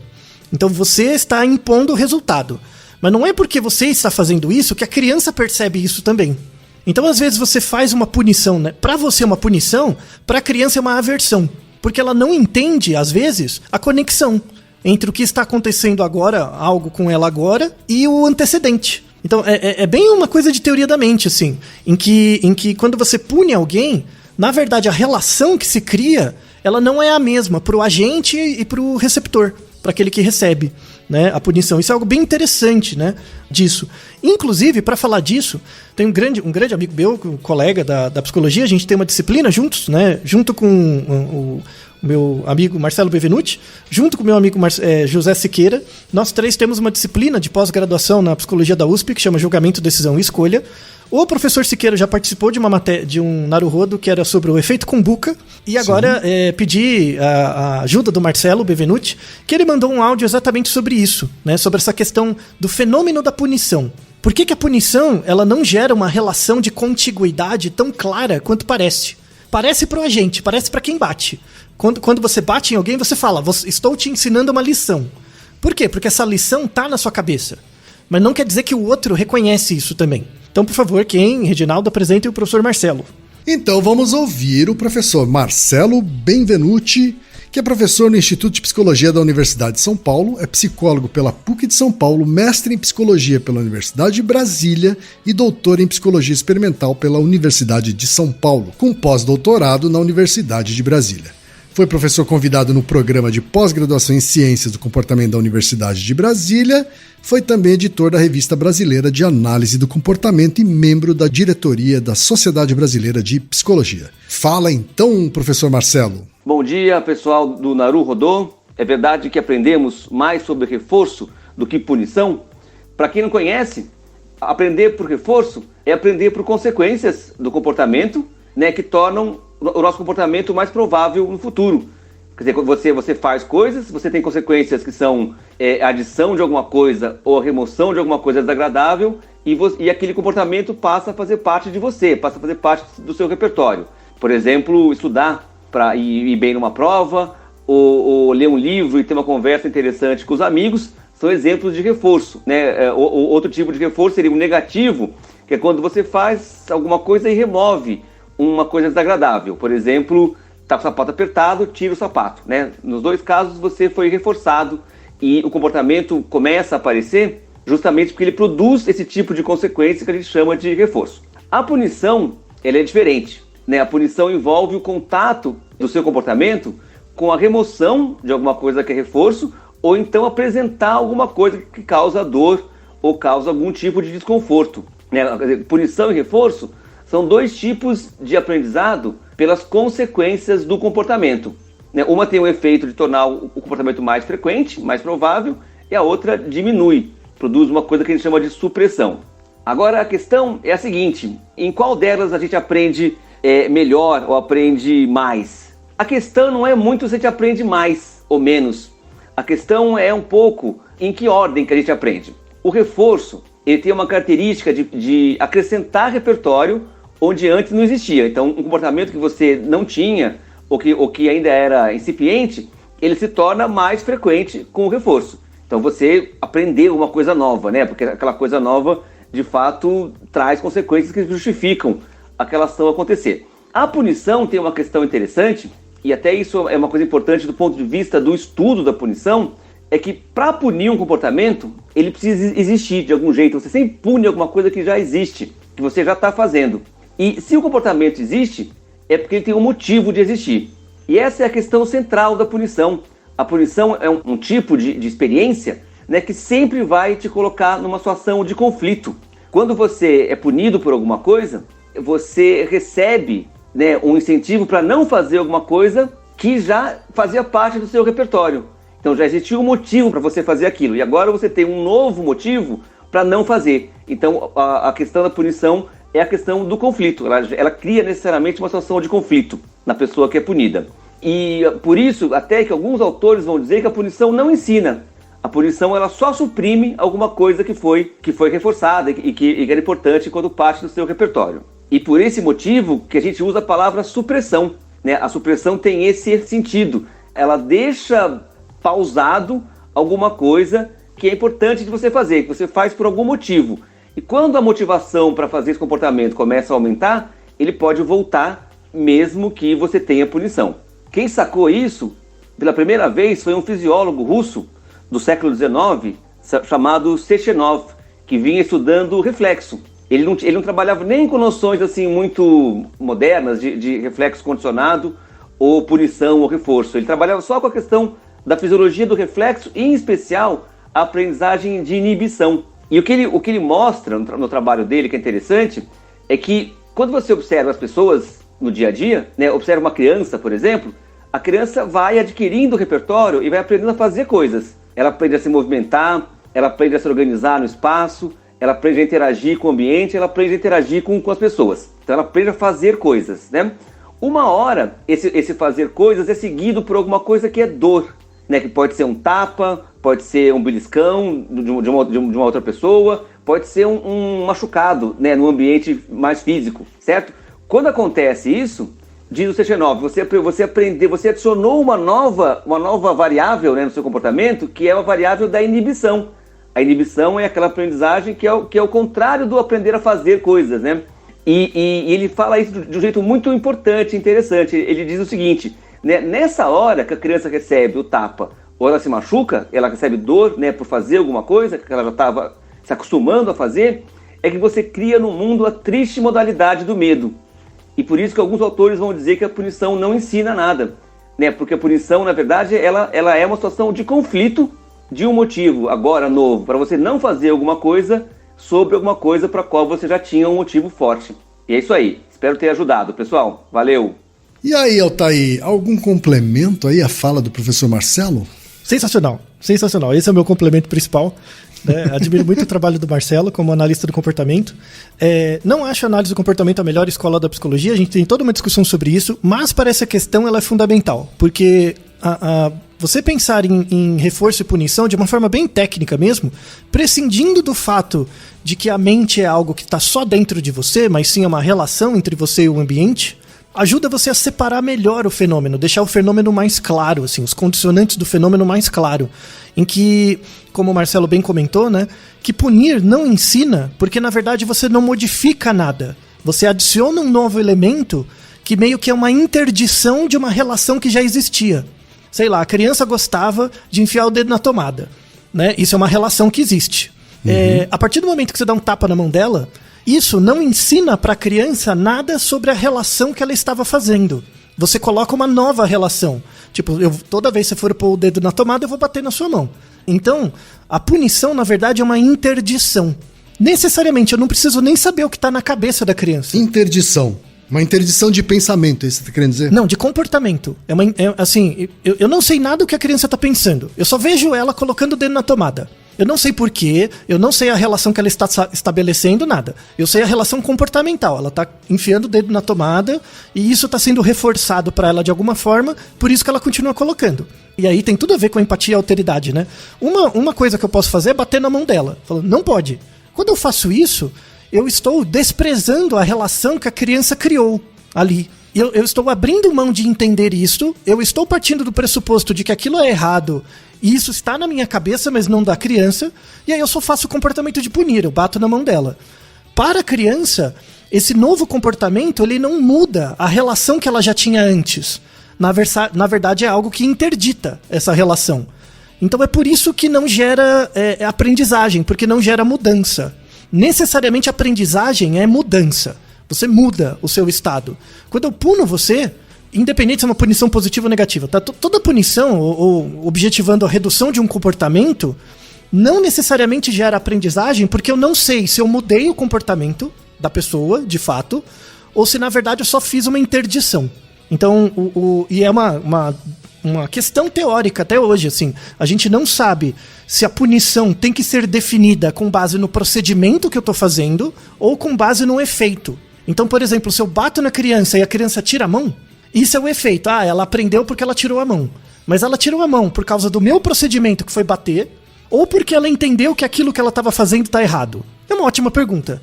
Então você está impondo o resultado. Mas não é porque você está fazendo isso que a criança percebe isso também. Então às vezes você faz uma punição, né? Para você é uma punição, para a criança é uma aversão. Porque ela não entende, às vezes, a conexão entre o que está acontecendo agora, algo com ela agora, e o antecedente. Então, é bem uma coisa de teoria da mente, assim, em que quando você pune alguém, na verdade, a relação que se cria, ela não é a mesma pro agente e pro receptor, para aquele que recebe, né, a punição. Isso é algo bem interessante, né, disso. Inclusive, para falar disso, tem um grande amigo meu, um colega da psicologia, a gente tem uma disciplina juntos, né, junto com o meu amigo Marcelo Bevenuti, junto com o meu amigo José Siqueira. Nós três temos uma disciplina de pós-graduação na psicologia da USP que chama Julgamento, Decisão e Escolha. O professor Siqueira já participou de um Naruhodo que era sobre o efeito Kumbuka. E agora pedi a ajuda do Marcelo Bevenuti, que ele mandou um áudio exatamente sobre isso, né? Sobre essa questão do fenômeno da punição. Por que a punição ela não gera uma relação de contiguidade tão clara quanto parece? Parece pro agente, parece para quem bate. Quando você bate em alguém, você fala, estou te ensinando uma lição. Por quê? Porque essa lição tá na sua cabeça. Mas não quer dizer que o outro reconhece isso também. Então, por favor, Reginaldo, apresente o professor Marcelo. Então, vamos ouvir o professor Marcelo Benvenuti, que é professor no Instituto de Psicologia da Universidade de São Paulo, é psicólogo pela PUC de São Paulo, mestre em Psicologia pela Universidade de Brasília e doutor em Psicologia Experimental pela Universidade de São Paulo, com pós-doutorado na Universidade de Brasília. Foi professor convidado no programa de pós-graduação em Ciências do Comportamento da Universidade de Brasília, foi também editor da Revista Brasileira de Análise do Comportamento e membro da diretoria da Sociedade Brasileira de Psicologia. Fala então, professor Marcelo. Bom dia, pessoal do Naruhodo. É verdade que aprendemos mais sobre reforço do que punição? Para quem não conhece, aprender por reforço é aprender por consequências do comportamento, né, que tornam o nosso comportamento mais provável no futuro. Quer dizer, você faz coisas, você tem consequências que são a adição de alguma coisa ou a remoção de alguma coisa desagradável e aquele comportamento passa a fazer parte de você, passa a fazer parte do seu repertório. Por exemplo, estudar para ir bem numa prova ou ler um livro e ter uma conversa interessante com os amigos são exemplos de reforço, né? Outro tipo de reforço seria o negativo, que é quando você faz alguma coisa e remove uma coisa desagradável. Por exemplo, está com o sapato apertado, tira o sapato, né? Nos dois casos você foi reforçado e o comportamento começa a aparecer justamente porque ele produz esse tipo de consequência que a gente chama de reforço. A punição, ela é diferente, né? A punição envolve o contato do seu comportamento com a remoção de alguma coisa que é reforço ou então apresentar alguma coisa que causa dor ou causa algum tipo de desconforto, né? Punição e reforço são dois tipos de aprendizado pelas consequências do comportamento, né? Uma tem o efeito de tornar o comportamento mais frequente, mais provável, e a outra diminui, produz uma coisa que a gente chama de supressão. Agora a questão é a seguinte, em qual delas a gente aprende melhor ou aprende mais? A questão não é muito se a gente aprende mais ou menos, a questão é um pouco em que ordem que a gente aprende. O reforço, ele tem uma característica de acrescentar repertório onde antes não existia. Então, um comportamento que você não tinha, ou que ainda era incipiente, ele se torna mais frequente com o reforço. Então, você aprendeu uma coisa nova, né? Porque aquela coisa nova, de fato, traz consequências que justificam aquela ação acontecer. A punição tem uma questão interessante, e até isso é uma coisa importante do ponto de vista do estudo da punição, é que para punir um comportamento, ele precisa existir de algum jeito. Você sempre pune alguma coisa que já existe, que você já está fazendo. E se o comportamento existe, é porque ele tem um motivo de existir. E essa é a questão central da punição. A punição é um tipo de experiência, né, que sempre vai te colocar numa situação de conflito. Quando você é punido por alguma coisa, você recebe, né, um incentivo para não fazer alguma coisa que já fazia parte do seu repertório. Então já existia um motivo para você fazer aquilo, e agora você tem um novo motivo para não fazer. Então a questão da punição é a questão do conflito. Ela cria necessariamente uma situação de conflito na pessoa que é punida. E por isso, até que alguns autores vão dizer que a punição não ensina. A punição ela só suprime alguma coisa que foi reforçada e que era importante enquanto parte do seu repertório. E por esse motivo que a gente usa a palavra supressão, né? A supressão tem esse sentido. Ela deixa pausado alguma coisa que é importante de você fazer, que você faz por algum motivo. E quando a motivação para fazer esse comportamento começa a aumentar, ele pode voltar mesmo que você tenha punição. Quem sacou isso pela primeira vez foi um fisiólogo russo do século XIX chamado Sechenov, que vinha estudando o reflexo. Ele não trabalhava nem com noções assim muito modernas de reflexo condicionado ou punição ou reforço. Ele trabalhava só com a questão da fisiologia do reflexo e, em especial, a aprendizagem de inibição. E o que ele mostra no trabalho dele, que é interessante, é que quando você observa as pessoas no dia a dia, né, observa uma criança, por exemplo, a criança vai adquirindo o repertório e vai aprendendo a fazer coisas. Ela aprende a se movimentar, ela aprende a se organizar no espaço, ela aprende a interagir com o ambiente, ela aprende a interagir com as pessoas. Então ela aprende a fazer coisas, né? Uma hora, esse fazer coisas é seguido por alguma coisa que é dor, né? Que pode ser um tapa, pode ser um beliscão de uma outra pessoa, pode ser um machucado, né? No ambiente mais físico, certo? Quando acontece isso, diz o Sechenov, você adicionou uma nova variável, né, no seu comportamento, que é a variável da inibição. A inibição é aquela aprendizagem que é o contrário do aprender a fazer coisas, né? E ele fala isso de um jeito muito importante, interessante. Ele diz o seguinte, né, nessa hora que a criança recebe o tapa ou ela se machuca, ela recebe dor, né, por fazer alguma coisa que ela já estava se acostumando a fazer, é que você cria no mundo a triste modalidade do medo. E por isso que alguns autores vão dizer que a punição não ensina nada, né? Porque a punição, na verdade, ela é uma situação de conflito de um motivo agora novo, para você não fazer alguma coisa sobre alguma coisa para a qual você já tinha um motivo forte. E é isso aí. Espero ter ajudado, pessoal. Valeu! E aí, Altair, algum complemento aí à fala do professor Marcelo? Sensacional, sensacional. Esse é o meu complemento principal. Né? Admiro muito o trabalho do Marcelo como analista do comportamento. Não acho a análise do comportamento a melhor escola da psicologia, a gente tem toda uma discussão sobre isso, mas para essa questão ela é fundamental, porque você pensar em reforço e punição de uma forma bem técnica mesmo, prescindindo do fato de que a mente é algo que está só dentro de você, mas sim é uma relação entre você e o ambiente, ajuda você a separar melhor o fenômeno, deixar o fenômeno mais claro, assim, os condicionantes do fenômeno mais claro, em que, como o Marcelo bem comentou, né, que punir não ensina, porque na verdade você não modifica nada, você adiciona um novo elemento que meio que é uma interdição de uma relação que já existia. Sei lá, a criança gostava de enfiar o dedo na tomada, né? Isso é uma relação que existe. A partir do momento que você dá um tapa na mão dela, isso não ensina para a criança nada sobre a relação que ela estava fazendo. Você coloca uma nova relação. Tipo, toda vez que você for pôr o dedo na tomada, eu vou bater na sua mão. Então, a punição, na verdade, é uma interdição. Necessariamente, eu não preciso nem saber o que está na cabeça da criança. Interdição. Uma interdição de pensamento, é isso que você está querendo dizer? Não, de comportamento. Eu não sei nada do que a criança está pensando. Eu só vejo ela colocando o dedo na tomada. Eu não sei porquê, eu não sei a relação que ela está estabelecendo, nada. Eu sei a relação comportamental. Ela está enfiando o dedo na tomada e isso está sendo reforçado para ela de alguma forma, por isso que ela continua colocando. E aí tem tudo a ver com a empatia e a alteridade, né? Uma coisa que eu posso fazer é bater na mão dela. Falando, não pode. Quando eu faço isso, eu estou desprezando a relação que a criança criou ali. Eu estou abrindo mão de entender isso, eu estou partindo do pressuposto de que aquilo é errado, e isso está na minha cabeça, mas não da criança, e aí eu só faço o comportamento de punir, eu bato na mão dela. Para a criança, esse novo comportamento, ele não muda a relação que ela já tinha antes. Na verdade, é algo que interdita essa relação. Então é por isso que não gera aprendizagem, porque não gera mudança. Necessariamente aprendizagem é mudança. Você muda o seu estado. Quando eu puno você, independente se é uma punição positiva ou negativa, tá? Toda punição ou objetivando a redução de um comportamento não necessariamente gera aprendizagem, porque eu não sei se eu mudei o comportamento da pessoa, de fato, ou se na verdade eu só fiz uma interdição. Então, e é uma questão teórica até hoje, assim. A gente não sabe se a punição tem que ser definida com base no procedimento que eu estou fazendo ou com base no efeito. Então, por exemplo, se eu bato na criança e a criança tira a mão, isso é o efeito. Ela aprendeu porque ela tirou a mão. Mas ela tirou a mão por causa do meu procedimento, que foi bater, ou porque ela entendeu que aquilo que ela estava fazendo está errado? É uma ótima pergunta.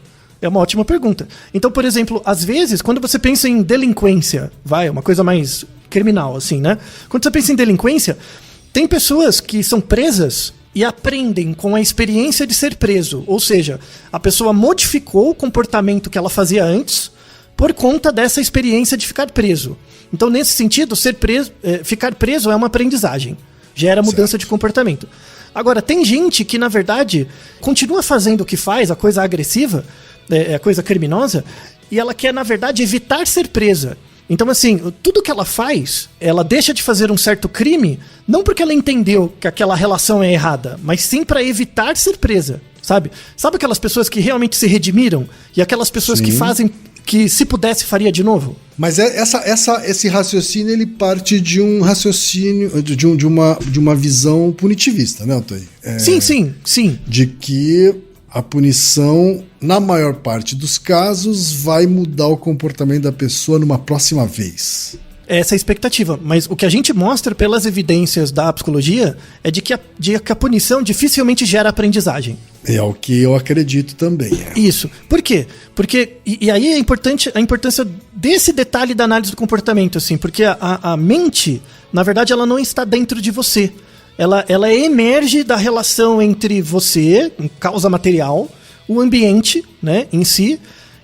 Então, por exemplo, às vezes, quando você pensa em delinquência, uma coisa mais criminal, assim, né? Quando você pensa em delinquência, tem pessoas que são presas e aprendem com a experiência de ser preso. Ou seja, a pessoa modificou o comportamento que ela fazia antes por conta dessa experiência de ficar preso. Então, nesse sentido, ficar preso é uma aprendizagem. Gera mudança de comportamento. Agora, tem gente que, na verdade, continua fazendo o que faz, a coisa agressiva, a coisa criminosa, e ela quer, na verdade, evitar ser presa. Então, assim, tudo que ela faz, ela deixa de fazer um certo crime, não porque ela entendeu que aquela relação é errada, mas sim para evitar ser presa, sabe? Sabe aquelas pessoas que realmente se redimiram? E aquelas pessoas que fazem, que se pudesse faria de novo? Mas esse raciocínio, ele parte de um raciocínio, de uma visão punitivista, né, Antônio? Sim. De que a punição, na maior parte dos casos, vai mudar o comportamento da pessoa numa próxima vez. Essa é a expectativa, mas o que a gente mostra pelas evidências da psicologia é de que a punição dificilmente gera aprendizagem. É o que eu acredito também. Isso. Por quê? Porque, e aí é importante a importância desse detalhe da análise do comportamento, assim, porque a mente, na verdade, ela não está dentro de você. Ela emerge da relação entre você, causa material, o ambiente, né, em si,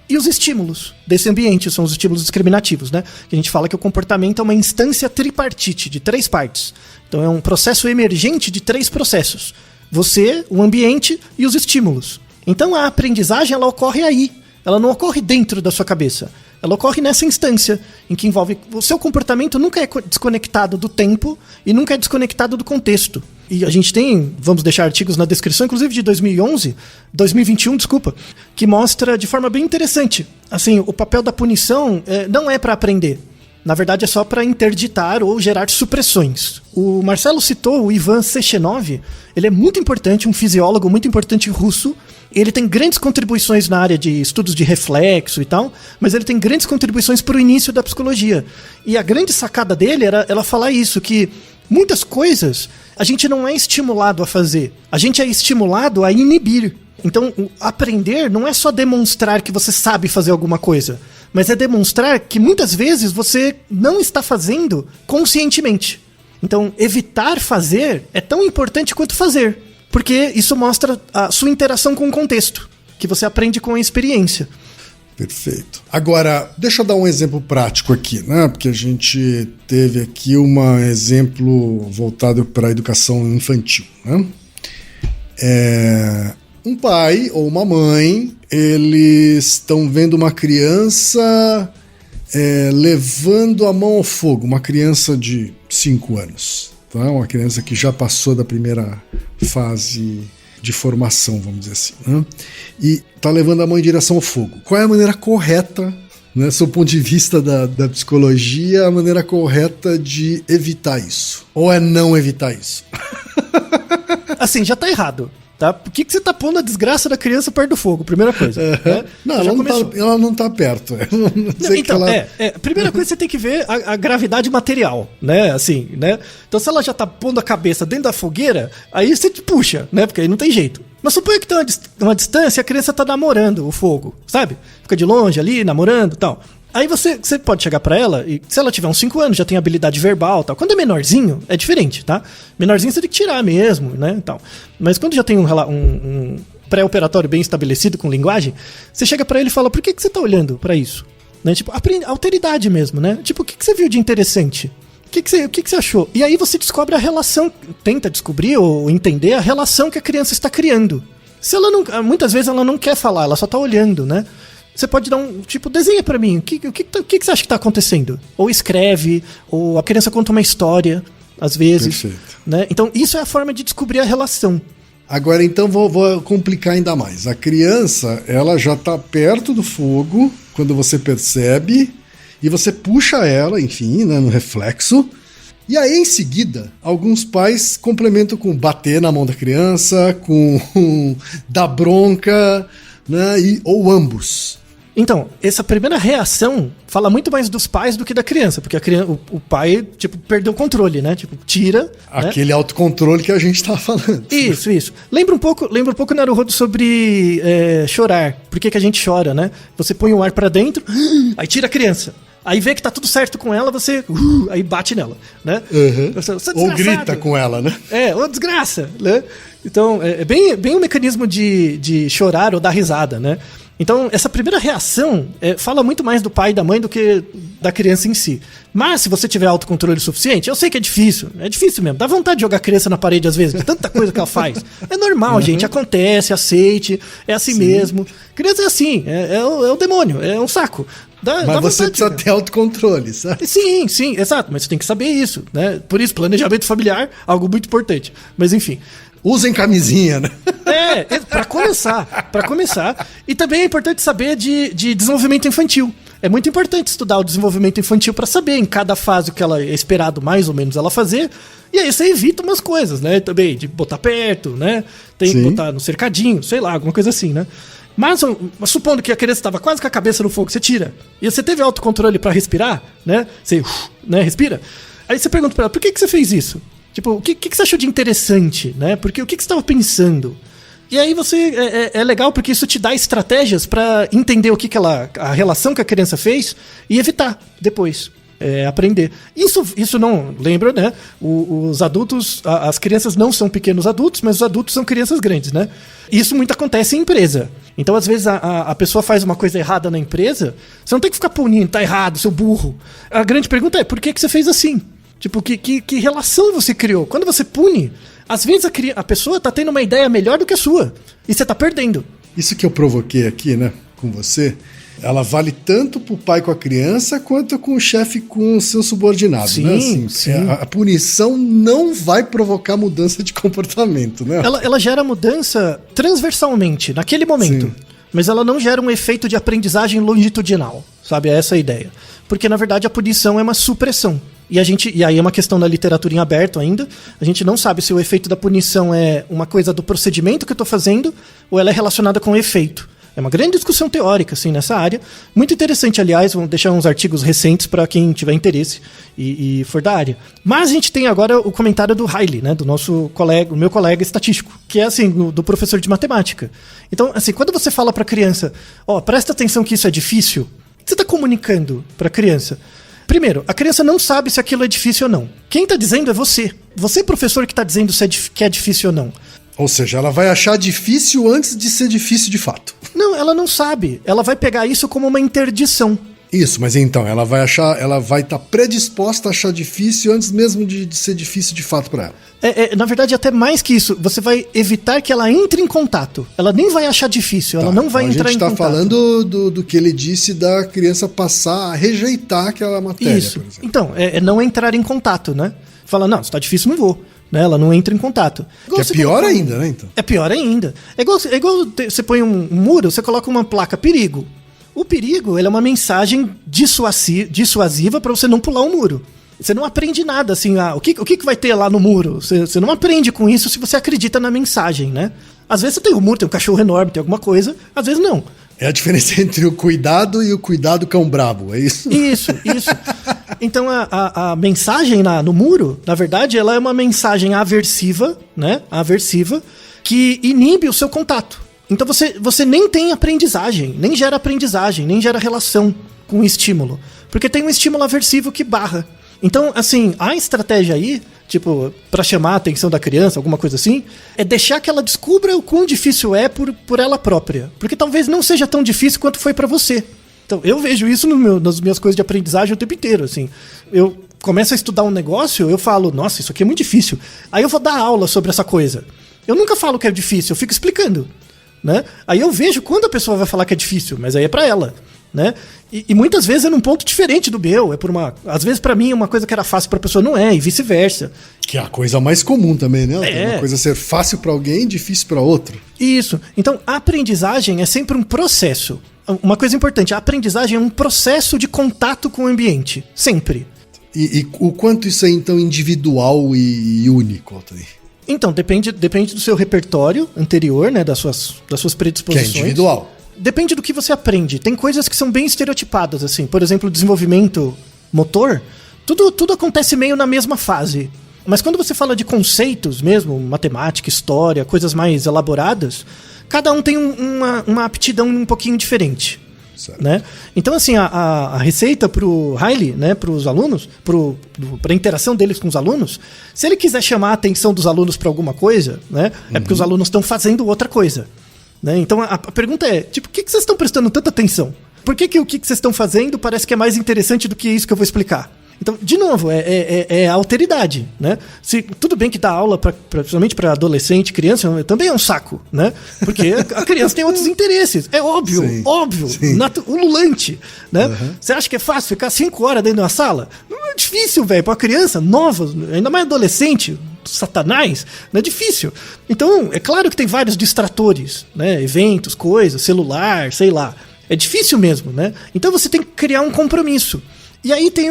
e os estímulos desse ambiente, são os estímulos discriminativos, né? Que a gente fala que o comportamento é uma instância tripartite, de 3 partes. Então é um processo emergente de 3 processos. Você, o ambiente e os estímulos. Então a aprendizagem, ela ocorre aí. Ela não ocorre dentro da sua cabeça. Ela ocorre nessa instância, em que envolve... O seu comportamento nunca é desconectado do tempo e nunca é desconectado do contexto. E a gente tem, vamos deixar artigos na descrição, inclusive de 2021, que mostra de forma bem interessante. Assim, o papel da punição não é para aprender. Na verdade, é só para interditar ou gerar supressões. O Marcelo citou o Ivan Sechenov. Ele é muito importante, um fisiólogo muito importante russo. Ele tem grandes contribuições na área de estudos de reflexo e tal, mas ele tem grandes contribuições para o início da psicologia. E a grande sacada dele era ela falar isso, que muitas coisas a gente não é estimulado a fazer, a gente é estimulado a inibir. Então, aprender não é só demonstrar que você sabe fazer alguma coisa, mas é demonstrar que muitas vezes você não está fazendo conscientemente. Então, evitar fazer é tão importante quanto fazer, porque isso mostra a sua interação com o contexto, que você aprende com a experiência. Perfeito. Agora, deixa eu dar um exemplo prático aqui, né? Porque a gente teve aqui um exemplo voltado para a educação infantil, né? Um pai ou uma mãe, eles estão vendo uma criança levando a mão ao fogo, uma criança de 5 anos, tá? Uma criança que já passou da primeira fase de formação, vamos dizer assim, né? E está levando a mão em direção ao fogo. Qual é a maneira correta, né, sob o ponto de vista da psicologia, a maneira correta de evitar isso? Ou é não evitar isso? Assim, já está errado. Tá? Por que você tá pondo a desgraça da criança perto do fogo? Primeira coisa. Né? Não, ela não tá perto. Não, então, primeira coisa, você tem que ver a gravidade material, né? Assim, né? Então, se ela já tá pondo a cabeça dentro da fogueira, aí você te puxa, né? Porque aí não tem jeito. Mas suponha que tem uma distância e a criança tá namorando o fogo, sabe? Fica de longe ali, namorando e tal. Aí você pode chegar pra ela e, se ela tiver uns 5 anos, já tem habilidade verbal e tal. Quando é menorzinho, é diferente, tá? Menorzinho você tem que tirar mesmo, né? E tal. Mas quando já tem um pré-operatório bem estabelecido com linguagem, você chega pra ele e fala, por que você tá olhando pra isso? Né? Tipo, alteridade mesmo, né? Tipo, o que você viu de interessante? O que você achou? E aí você descobre a relação, tenta descobrir ou entender a relação que a criança está criando. Se ela não, muitas vezes ela não quer falar, ela só tá olhando, né? Você pode dar desenha pra mim, o que você acha que tá acontecendo? Ou escreve, ou a criança conta uma história, às vezes. Perfeito. Né? Então isso é a forma de descobrir a relação. Agora, então, vou complicar ainda mais. A criança, ela já tá perto do fogo, quando você percebe, e você puxa ela, enfim, né, no reflexo. E aí, em seguida, alguns pais complementam com bater na mão da criança, com dar bronca, né, ou ambos. Então, essa primeira reação fala muito mais dos pais do que da criança, porque o pai, perdeu o controle, né? Tira. Aquele né? autocontrole que a gente tava falando. Isso. Lembra um pouco, Naruhodo, sobre chorar. Por que a gente chora, né? Você põe o ar pra dentro, aí tira a criança. Aí vê que tá tudo certo com ela, você aí bate nela, né? Uhum. Você ou grita com ela, né? Ou desgraça, né? Então, é bem um mecanismo de chorar ou dar risada, né? Então, essa primeira reação fala muito mais do pai e da mãe do que da criança em si. Mas, se você tiver autocontrole suficiente, eu sei que é difícil mesmo. Dá vontade de jogar a criança na parede às vezes, de tanta coisa que ela faz. É normal, gente, acontece, aceite, é assim mesmo. Criança é assim, é o demônio, é um saco. Mas você precisa ter autocontrole, sabe? Sim, exato, mas você tem que saber isso, né? Por isso, planejamento familiar, algo muito importante. Mas, enfim... Usem camisinha, né? Pra começar. E também é importante saber de desenvolvimento infantil. É muito importante estudar o desenvolvimento infantil para saber em cada fase o que ela é esperado mais ou menos ela fazer. E aí você evita umas coisas, né? Também de botar perto, né? Tem que botar no cercadinho, sei lá, alguma coisa assim, né? Mas supondo que a criança estava quase com a cabeça no fogo, você tira. E você teve autocontrole para respirar, né? Você respira. Aí você pergunta para ela, por que você fez isso? O que você achou de interessante, né? Porque o que você estava pensando? E aí é legal porque isso te dá estratégias para entender a relação que a criança fez e evitar depois. Aprender. Isso não, lembra, né? Os adultos, as crianças não são pequenos adultos, mas os adultos são crianças grandes, né? Isso muito acontece em empresa. Então, às vezes, a pessoa faz uma coisa errada na empresa, você não tem que ficar punindo, tá errado, seu burro. A grande pergunta é, por que você fez assim? Que relação você criou? Quando você pune, às vezes a pessoa tá tendo uma ideia melhor do que a sua. E você tá perdendo. Isso que eu provoquei aqui, né, com você, ela vale tanto pro pai com a criança, quanto com o chefe com o seu subordinado, sim, né? Assim, sim. A punição não vai provocar mudança de comportamento, né? Ela gera mudança transversalmente, naquele momento. Sim. Mas ela não gera um efeito de aprendizagem longitudinal, sabe? É essa a ideia. Porque, na verdade, a punição é uma supressão. E aí é uma questão da literatura em aberto ainda. A gente não sabe se o efeito da punição é uma coisa do procedimento que eu estou fazendo ou ela é relacionada com o efeito. É uma grande discussão teórica, assim, nessa área. Muito interessante, aliás, vamos deixar uns artigos recentes para quem tiver interesse e for da área. Mas a gente tem agora o comentário do Riley, né, do meu colega estatístico, que é, assim, do professor de matemática. Então, assim, quando você fala para a criança, presta atenção que isso é difícil, o que você está comunicando para a criança? Primeiro, a criança não sabe se aquilo é difícil ou não. Quem está dizendo é você. Você, professor, que está dizendo que é difícil ou não. Ou seja, ela vai achar difícil antes de ser difícil de fato. Não, ela não sabe. Ela vai pegar isso como uma interdição. Isso, mas então, ela vai estar predisposta a achar difícil antes mesmo de ser difícil de fato para ela. Na verdade, até mais que isso, você vai evitar que ela entre em contato. Ela nem vai achar difícil, ela não vai entrar em contato. A gente está falando do que ele disse da criança passar a rejeitar aquela matéria, isso. por exemplo. Então, é não entrar em contato, né? Fala, não, se tá difícil, não vou. Né? Ela não entra em contato. Que é pior ainda, né? Então. É pior ainda. É igual você põe um muro, você coloca uma placa perigo. O perigo, ele é uma mensagem dissuasiva para você não pular o muro. Você não aprende nada, assim, o que vai ter lá no muro? Você não aprende com isso se você acredita na mensagem, né? Às vezes você tem um muro, tem um cachorro enorme, tem alguma coisa, às vezes não. É a diferença entre o cuidado e o cuidado cão brabo, é isso? Isso. Então a mensagem no muro, na verdade, ela é uma mensagem aversiva, né? Aversiva, que inibe o seu contato. Então você nem tem aprendizagem, nem gera aprendizagem, nem gera relação com o estímulo. Porque tem um estímulo aversivo que barra. Então, assim, a estratégia aí, pra chamar a atenção da criança, alguma coisa assim, é deixar que ela descubra o quão difícil é por ela própria. Porque talvez não seja tão difícil quanto foi pra você. Então, eu vejo isso nas minhas coisas de aprendizagem o tempo inteiro, assim. Eu começo a estudar um negócio, eu falo, nossa, isso aqui é muito difícil. Aí eu vou dar aula sobre essa coisa. Eu nunca falo que é difícil, eu fico explicando, né? Aí eu vejo quando a pessoa vai falar que é difícil, mas aí é pra ela, né? E muitas vezes é num ponto diferente do meu, às vezes pra mim uma coisa que era fácil pra pessoa não é, e vice-versa. Que é a coisa mais comum também, né? É. Uma coisa ser fácil pra alguém e difícil pra outro. Isso. Então, a aprendizagem é sempre um processo. Uma coisa importante, a aprendizagem é um processo de contato com o ambiente, sempre. E o quanto isso é, então, individual e único, Altair? Então, depende do seu repertório anterior, né, das suas predisposições. Que é individual. Depende do que você aprende. Tem coisas que são bem estereotipadas, assim. Por exemplo, desenvolvimento motor, tudo acontece meio na mesma fase. Mas quando você fala de conceitos mesmo, matemática, história, coisas mais elaboradas, cada um tem uma aptidão um pouquinho diferente. Né? Então, assim, a receita pro Riley, né, pros alunos, pra interação deles com os alunos, se ele quiser chamar a atenção dos alunos para alguma coisa, né, é porque os alunos estão fazendo outra coisa. Né? Então, a pergunta é, tipo, por que vocês estão prestando tanta atenção? Por que o que vocês estão fazendo parece que é mais interessante do que isso que eu vou explicar? Então, de novo, é a alteridade, né? Tudo bem que dar aula, principalmente para adolescente, criança, também é um saco, né? Porque a criança tem outros interesses. É óbvio, ululante, né? Uhum. Você acha que é fácil ficar 5 horas dentro de uma sala? Não é difícil, velho. Para uma criança nova, ainda mais adolescente, satanás, não é difícil. Então, é claro que tem vários distratores, né? Eventos, coisas, celular, sei lá. É difícil mesmo, né? Então, você tem que criar um compromisso. E aí tem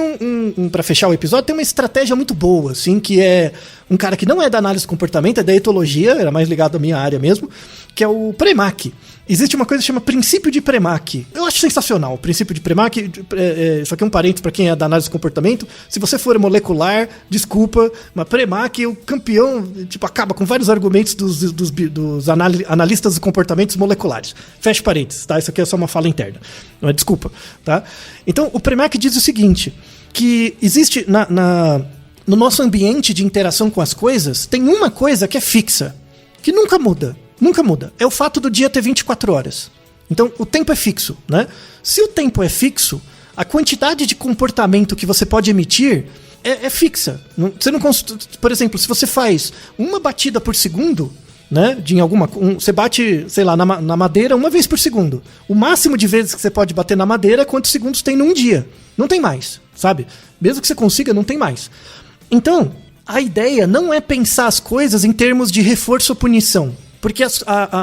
para fechar o episódio, tem uma estratégia muito boa, assim, que é um cara que não é da análise do comportamento, é da etologia, era mais ligado à minha área mesmo, que é o Premack. Existe uma coisa que chama princípio de Premack. Eu acho sensacional o princípio de Premack. Isso aqui é um parênteses para quem é da análise do comportamento. Se você for molecular, desculpa, mas Premack é o campeão, tipo, acaba com vários argumentos dos analistas de comportamentos moleculares. Fecha parênteses, tá? Isso aqui é só uma fala interna. Não é desculpa, tá? Então, o Premack diz o seguinte, que existe no nosso ambiente de interação com as coisas, tem uma coisa que é fixa, que nunca muda. Nunca muda. É o fato do dia ter 24 horas. Então, o tempo é fixo, né? Se o tempo é fixo, a quantidade de comportamento que você pode emitir é fixa. Você não por exemplo, se você faz uma batida por segundo, né? Você bate, sei lá, na madeira uma vez por segundo. O máximo de vezes que você pode bater na madeira é quantos segundos tem num dia. Não tem mais, sabe? Mesmo que você consiga, não tem mais. Então, a ideia não é pensar as coisas em termos de reforço ou punição. Porque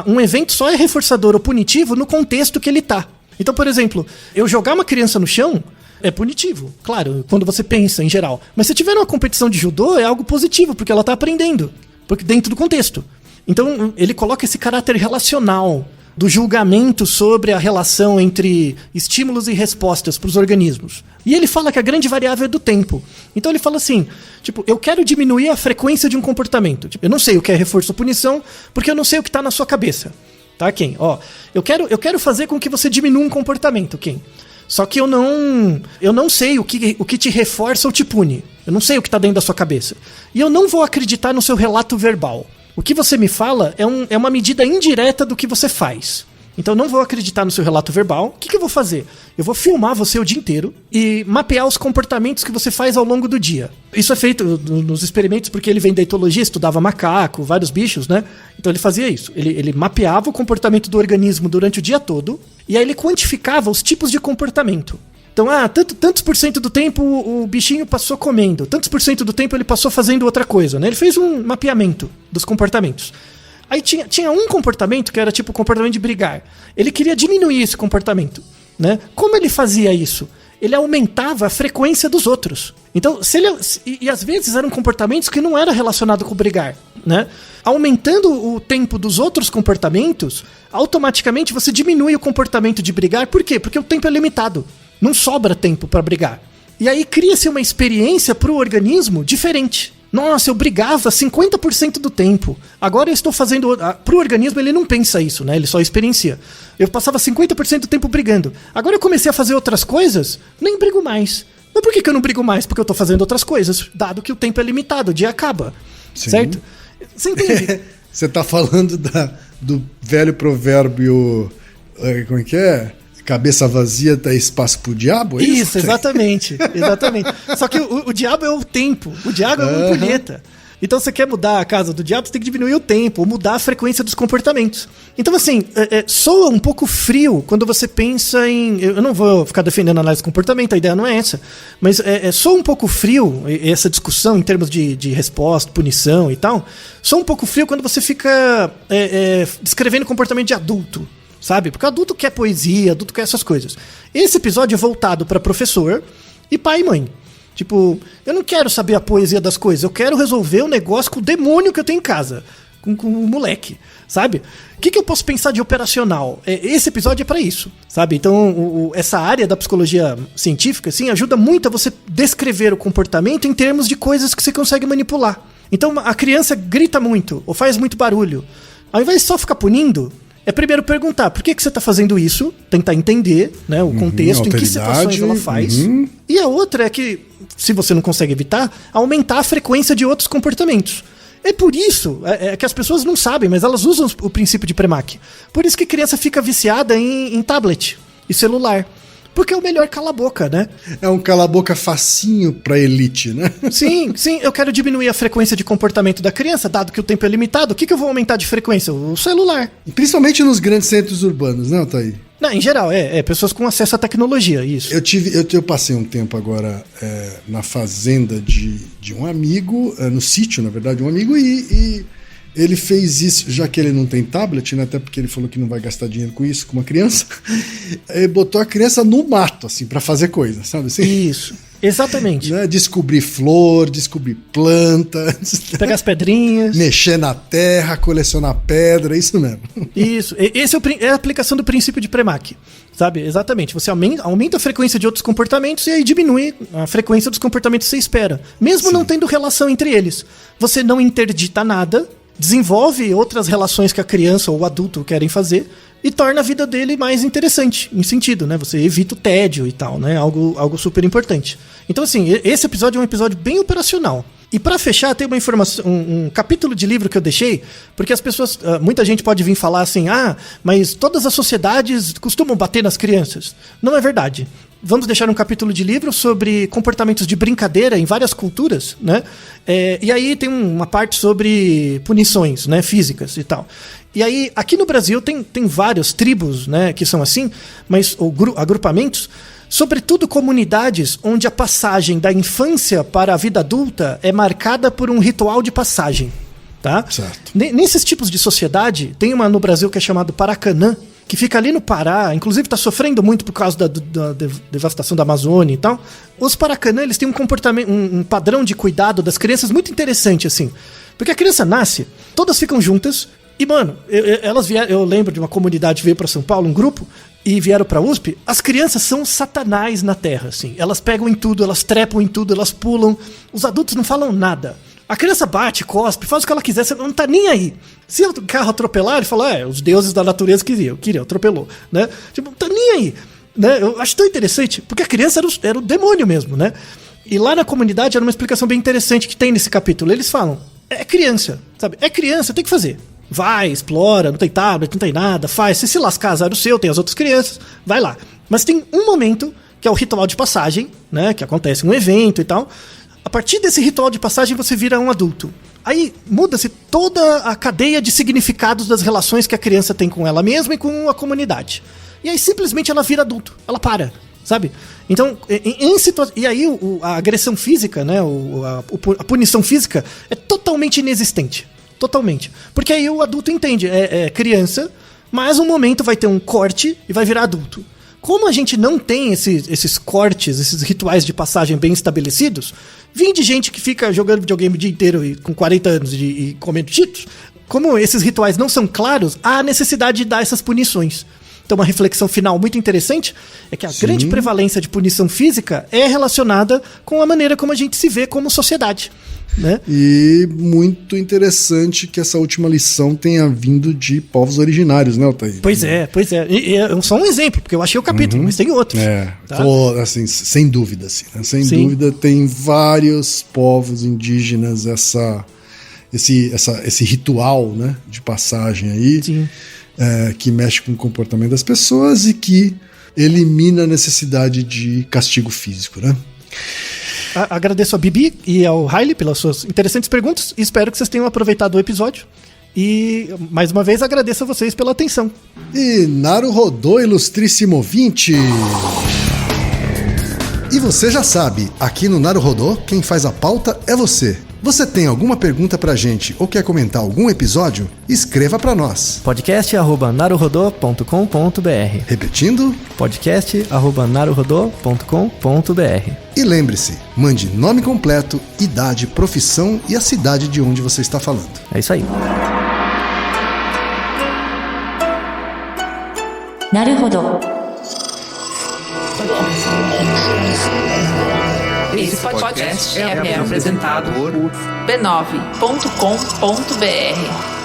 um evento só é reforçador ou punitivo no contexto que ele tá. Então, por exemplo, eu jogar uma criança no chão é punitivo, claro, quando você pensa em geral. Mas se tiver uma competição de judô, é algo positivo, porque ela tá aprendendo, porque dentro do contexto. Então, ele coloca esse caráter relacional do julgamento sobre a relação entre estímulos e respostas para os organismos. E ele fala que a grande variável é do tempo. Então ele fala assim, tipo, eu quero diminuir a frequência de um comportamento. Tipo, eu não sei o que é reforço ou punição, porque eu não sei o que está na sua cabeça. Tá, Ken? Ó, eu quero fazer com que você diminua um comportamento, Ken. Só que eu não sei o que te reforça ou te pune. Eu não sei o que está dentro da sua cabeça. E eu não vou acreditar no seu relato verbal. O que você me fala é uma medida indireta do que você faz. Então eu não vou acreditar no seu relato verbal. O que eu vou fazer? Eu vou filmar você o dia inteiro e mapear os comportamentos que você faz ao longo do dia. Isso é feito nos experimentos porque ele vem da etologia, estudava macaco, vários bichos, né? Então ele fazia isso. Ele mapeava o comportamento do organismo durante o dia todo e aí ele quantificava os tipos de comportamento. Então, tantos por cento do tempo o bichinho passou comendo, tantos por cento do tempo ele passou fazendo outra coisa, né? Ele fez um mapeamento dos comportamentos. Aí tinha um comportamento que era tipo o comportamento de brigar. Ele queria diminuir esse comportamento, né? Como ele fazia isso? Ele aumentava a frequência dos outros. Então, e às vezes eram comportamentos que não eram relacionados com brigar, né? Aumentando o tempo dos outros comportamentos, automaticamente você diminui o comportamento de brigar. Por quê? Porque o tempo é limitado. Não sobra tempo para brigar. E aí cria-se uma experiência para o organismo diferente. Nossa, eu brigava 50% do tempo. Agora eu estou fazendo... Para o organismo ele não pensa isso, né? Ele só experiencia. Eu passava 50% do tempo brigando. Agora eu comecei a fazer outras coisas, nem brigo mais. Mas por que eu não brigo mais? Porque eu estou fazendo outras coisas, dado que o tempo é limitado, o dia acaba. Sim. Certo? Você entende? Você está falando do velho provérbio... Como é que é? cabeça vazia dá espaço pro diabo? É Isso, exatamente. Exatamente. Só que o diabo é o tempo. O diabo é uma punheta. Então, você quer mudar a casa do diabo, você tem que diminuir o tempo, ou mudar a frequência dos comportamentos. Então, assim, soa um pouco frio quando você pensa em... Eu não vou ficar defendendo a análise de comportamento, a ideia não é essa. Mas soa um pouco frio essa discussão em termos de resposta, punição e tal. Soa um pouco frio quando você fica descrevendo comportamento de adulto, sabe? Porque adulto quer poesia, adulto quer essas coisas. Esse episódio é voltado para professor e pai e mãe. Tipo, eu não quero saber a poesia das coisas, eu quero resolver o negócio com o demônio que eu tenho em casa, com o moleque, sabe? O que eu posso pensar de operacional? Esse episódio é pra isso, sabe? Então, essa área da psicologia científica, assim, ajuda muito a você descrever o comportamento em termos de coisas que você consegue manipular. Então, a criança grita muito, ou faz muito barulho. Ao invés de só ficar punindo, é primeiro perguntar por que você está fazendo isso, tentar entender, né, o contexto, em que situações ela faz. E a outra é que, se você não consegue evitar, aumentar a frequência de outros comportamentos. É por isso que as pessoas não sabem, mas elas usam o princípio de Premack. Por isso que criança fica viciada em tablet e celular. Porque é o melhor cala-boca, né? É um cala-boca facinho pra elite, né? Sim, eu quero diminuir a frequência de comportamento da criança, dado que o tempo é limitado. O que eu vou aumentar de frequência? O celular. Principalmente nos grandes centros urbanos, né, Altair? Não, em geral, pessoas com acesso à tecnologia, isso. Eu passei um tempo agora na fazenda de um amigo, no sítio, na verdade, um amigo, e ele fez isso, já que ele não tem tablet, né, até porque ele falou que não vai gastar dinheiro com isso, com uma criança, ele botou a criança no mato, assim, pra fazer coisa, sabe assim? Isso, exatamente. Né? Descobrir flor, descobrir planta. Pegar as pedrinhas. Mexer na terra, colecionar pedra, isso mesmo. Isso, esse é a aplicação do princípio de Premack, sabe? Exatamente, você aumenta a frequência de outros comportamentos e aí diminui a frequência dos comportamentos que você espera, mesmo não tendo relação entre eles. Você não interdita nada, desenvolve outras relações que a criança ou o adulto querem fazer e torna a vida dele mais interessante, em sentido, né? Você evita o tédio e tal, né? Algo super importante. Então, assim, esse episódio é um episódio bem operacional. E pra fechar, tem uma informação, um capítulo de livro que eu deixei, porque as pessoas, muita gente pode vir falar assim, mas todas as sociedades costumam bater nas crianças. Não é verdade. Vamos deixar um capítulo de livro sobre comportamentos de brincadeira em várias culturas, né? E aí tem uma parte sobre punições, né, físicas e tal. E aí, aqui no Brasil tem vários tribos, né, que são assim, mas agrupamentos, sobretudo comunidades onde a passagem da infância para a vida adulta é marcada por um ritual de passagem, tá? Certo. Nesses tipos de sociedade, tem uma no Brasil que é chamada Paracanã, que fica ali no Pará, inclusive está sofrendo muito por causa da devastação da Amazônia e tal. Os Paracanã, eles têm um comportamento, um padrão de cuidado das crianças muito interessante, assim. Porque a criança nasce, todas ficam juntas, e, mano, elas vieram, eu lembro de uma comunidade que veio para São Paulo, um grupo, e vieram pra USP. As crianças são satanás na Terra, assim. Elas pegam em tudo, elas trepam em tudo, elas pulam. Os adultos não falam nada. A criança bate, cospe, faz o que ela quiser, você não tá nem aí. Se o carro atropelar, ele fala, os deuses da natureza queriam, atropelou, né? Tipo, não tá nem aí. Né? Eu acho tão interessante, porque a criança era o demônio mesmo, né? E lá na comunidade era uma explicação bem interessante que tem nesse capítulo. Eles falam, é criança, sabe? É criança, tem que fazer. Vai, explora, não tem tablet, não tem nada, faz. Se lascar, azar o seu, tem as outras crianças, vai lá. Mas tem um momento, que é o ritual de passagem, né? Que acontece um evento e tal. A partir desse ritual de passagem, você vira um adulto. Aí muda-se toda a cadeia de significados das relações que a criança tem com ela mesma e com a comunidade. E aí simplesmente ela vira adulto. Ela para, sabe? Então, e aí a agressão física, né? A punição física é totalmente inexistente. Totalmente. Porque aí o adulto entende, é criança, mas um momento vai ter um corte e vai virar adulto. Como a gente não tem esses cortes, esses rituais de passagem bem estabelecidos, vem de gente que fica jogando videogame o dia inteiro e com 40 anos e comendo cheetos, como esses rituais não são claros, há necessidade de dar essas punições. Então uma reflexão final muito interessante é que a grande prevalência de punição física é relacionada com a maneira como a gente se vê como sociedade. Né? E muito interessante que essa última lição tenha vindo de povos originários, né, Altair? Pois é. E é só um exemplo, porque eu achei o capítulo, mas tem outros. Tá? Assim, sem dúvida, assim, né? Sem dúvida, tem vários povos indígenas esse ritual, né, de passagem aí, que mexe com o comportamento das pessoas e que elimina a necessidade de castigo físico, né? Agradeço a Bibi e ao Riley pelas suas interessantes perguntas e espero que vocês tenham aproveitado o episódio. E, mais uma vez, agradeço a vocês pela atenção. E Naruhodô, ilustríssimo ouvinte! E você já sabe, aqui no Naruhodô, quem faz a pauta é você. Você tem alguma pergunta pra gente ou quer comentar algum episódio? Escreva pra nós. podcast@naruhodô.com.br. Repetindo? podcast@naruhodô.com.br. E lembre-se, mande nome completo, idade, profissão e a cidade de onde você está falando. É isso aí. Naruhodo. Esse podcast é apresentado por b9.com.br.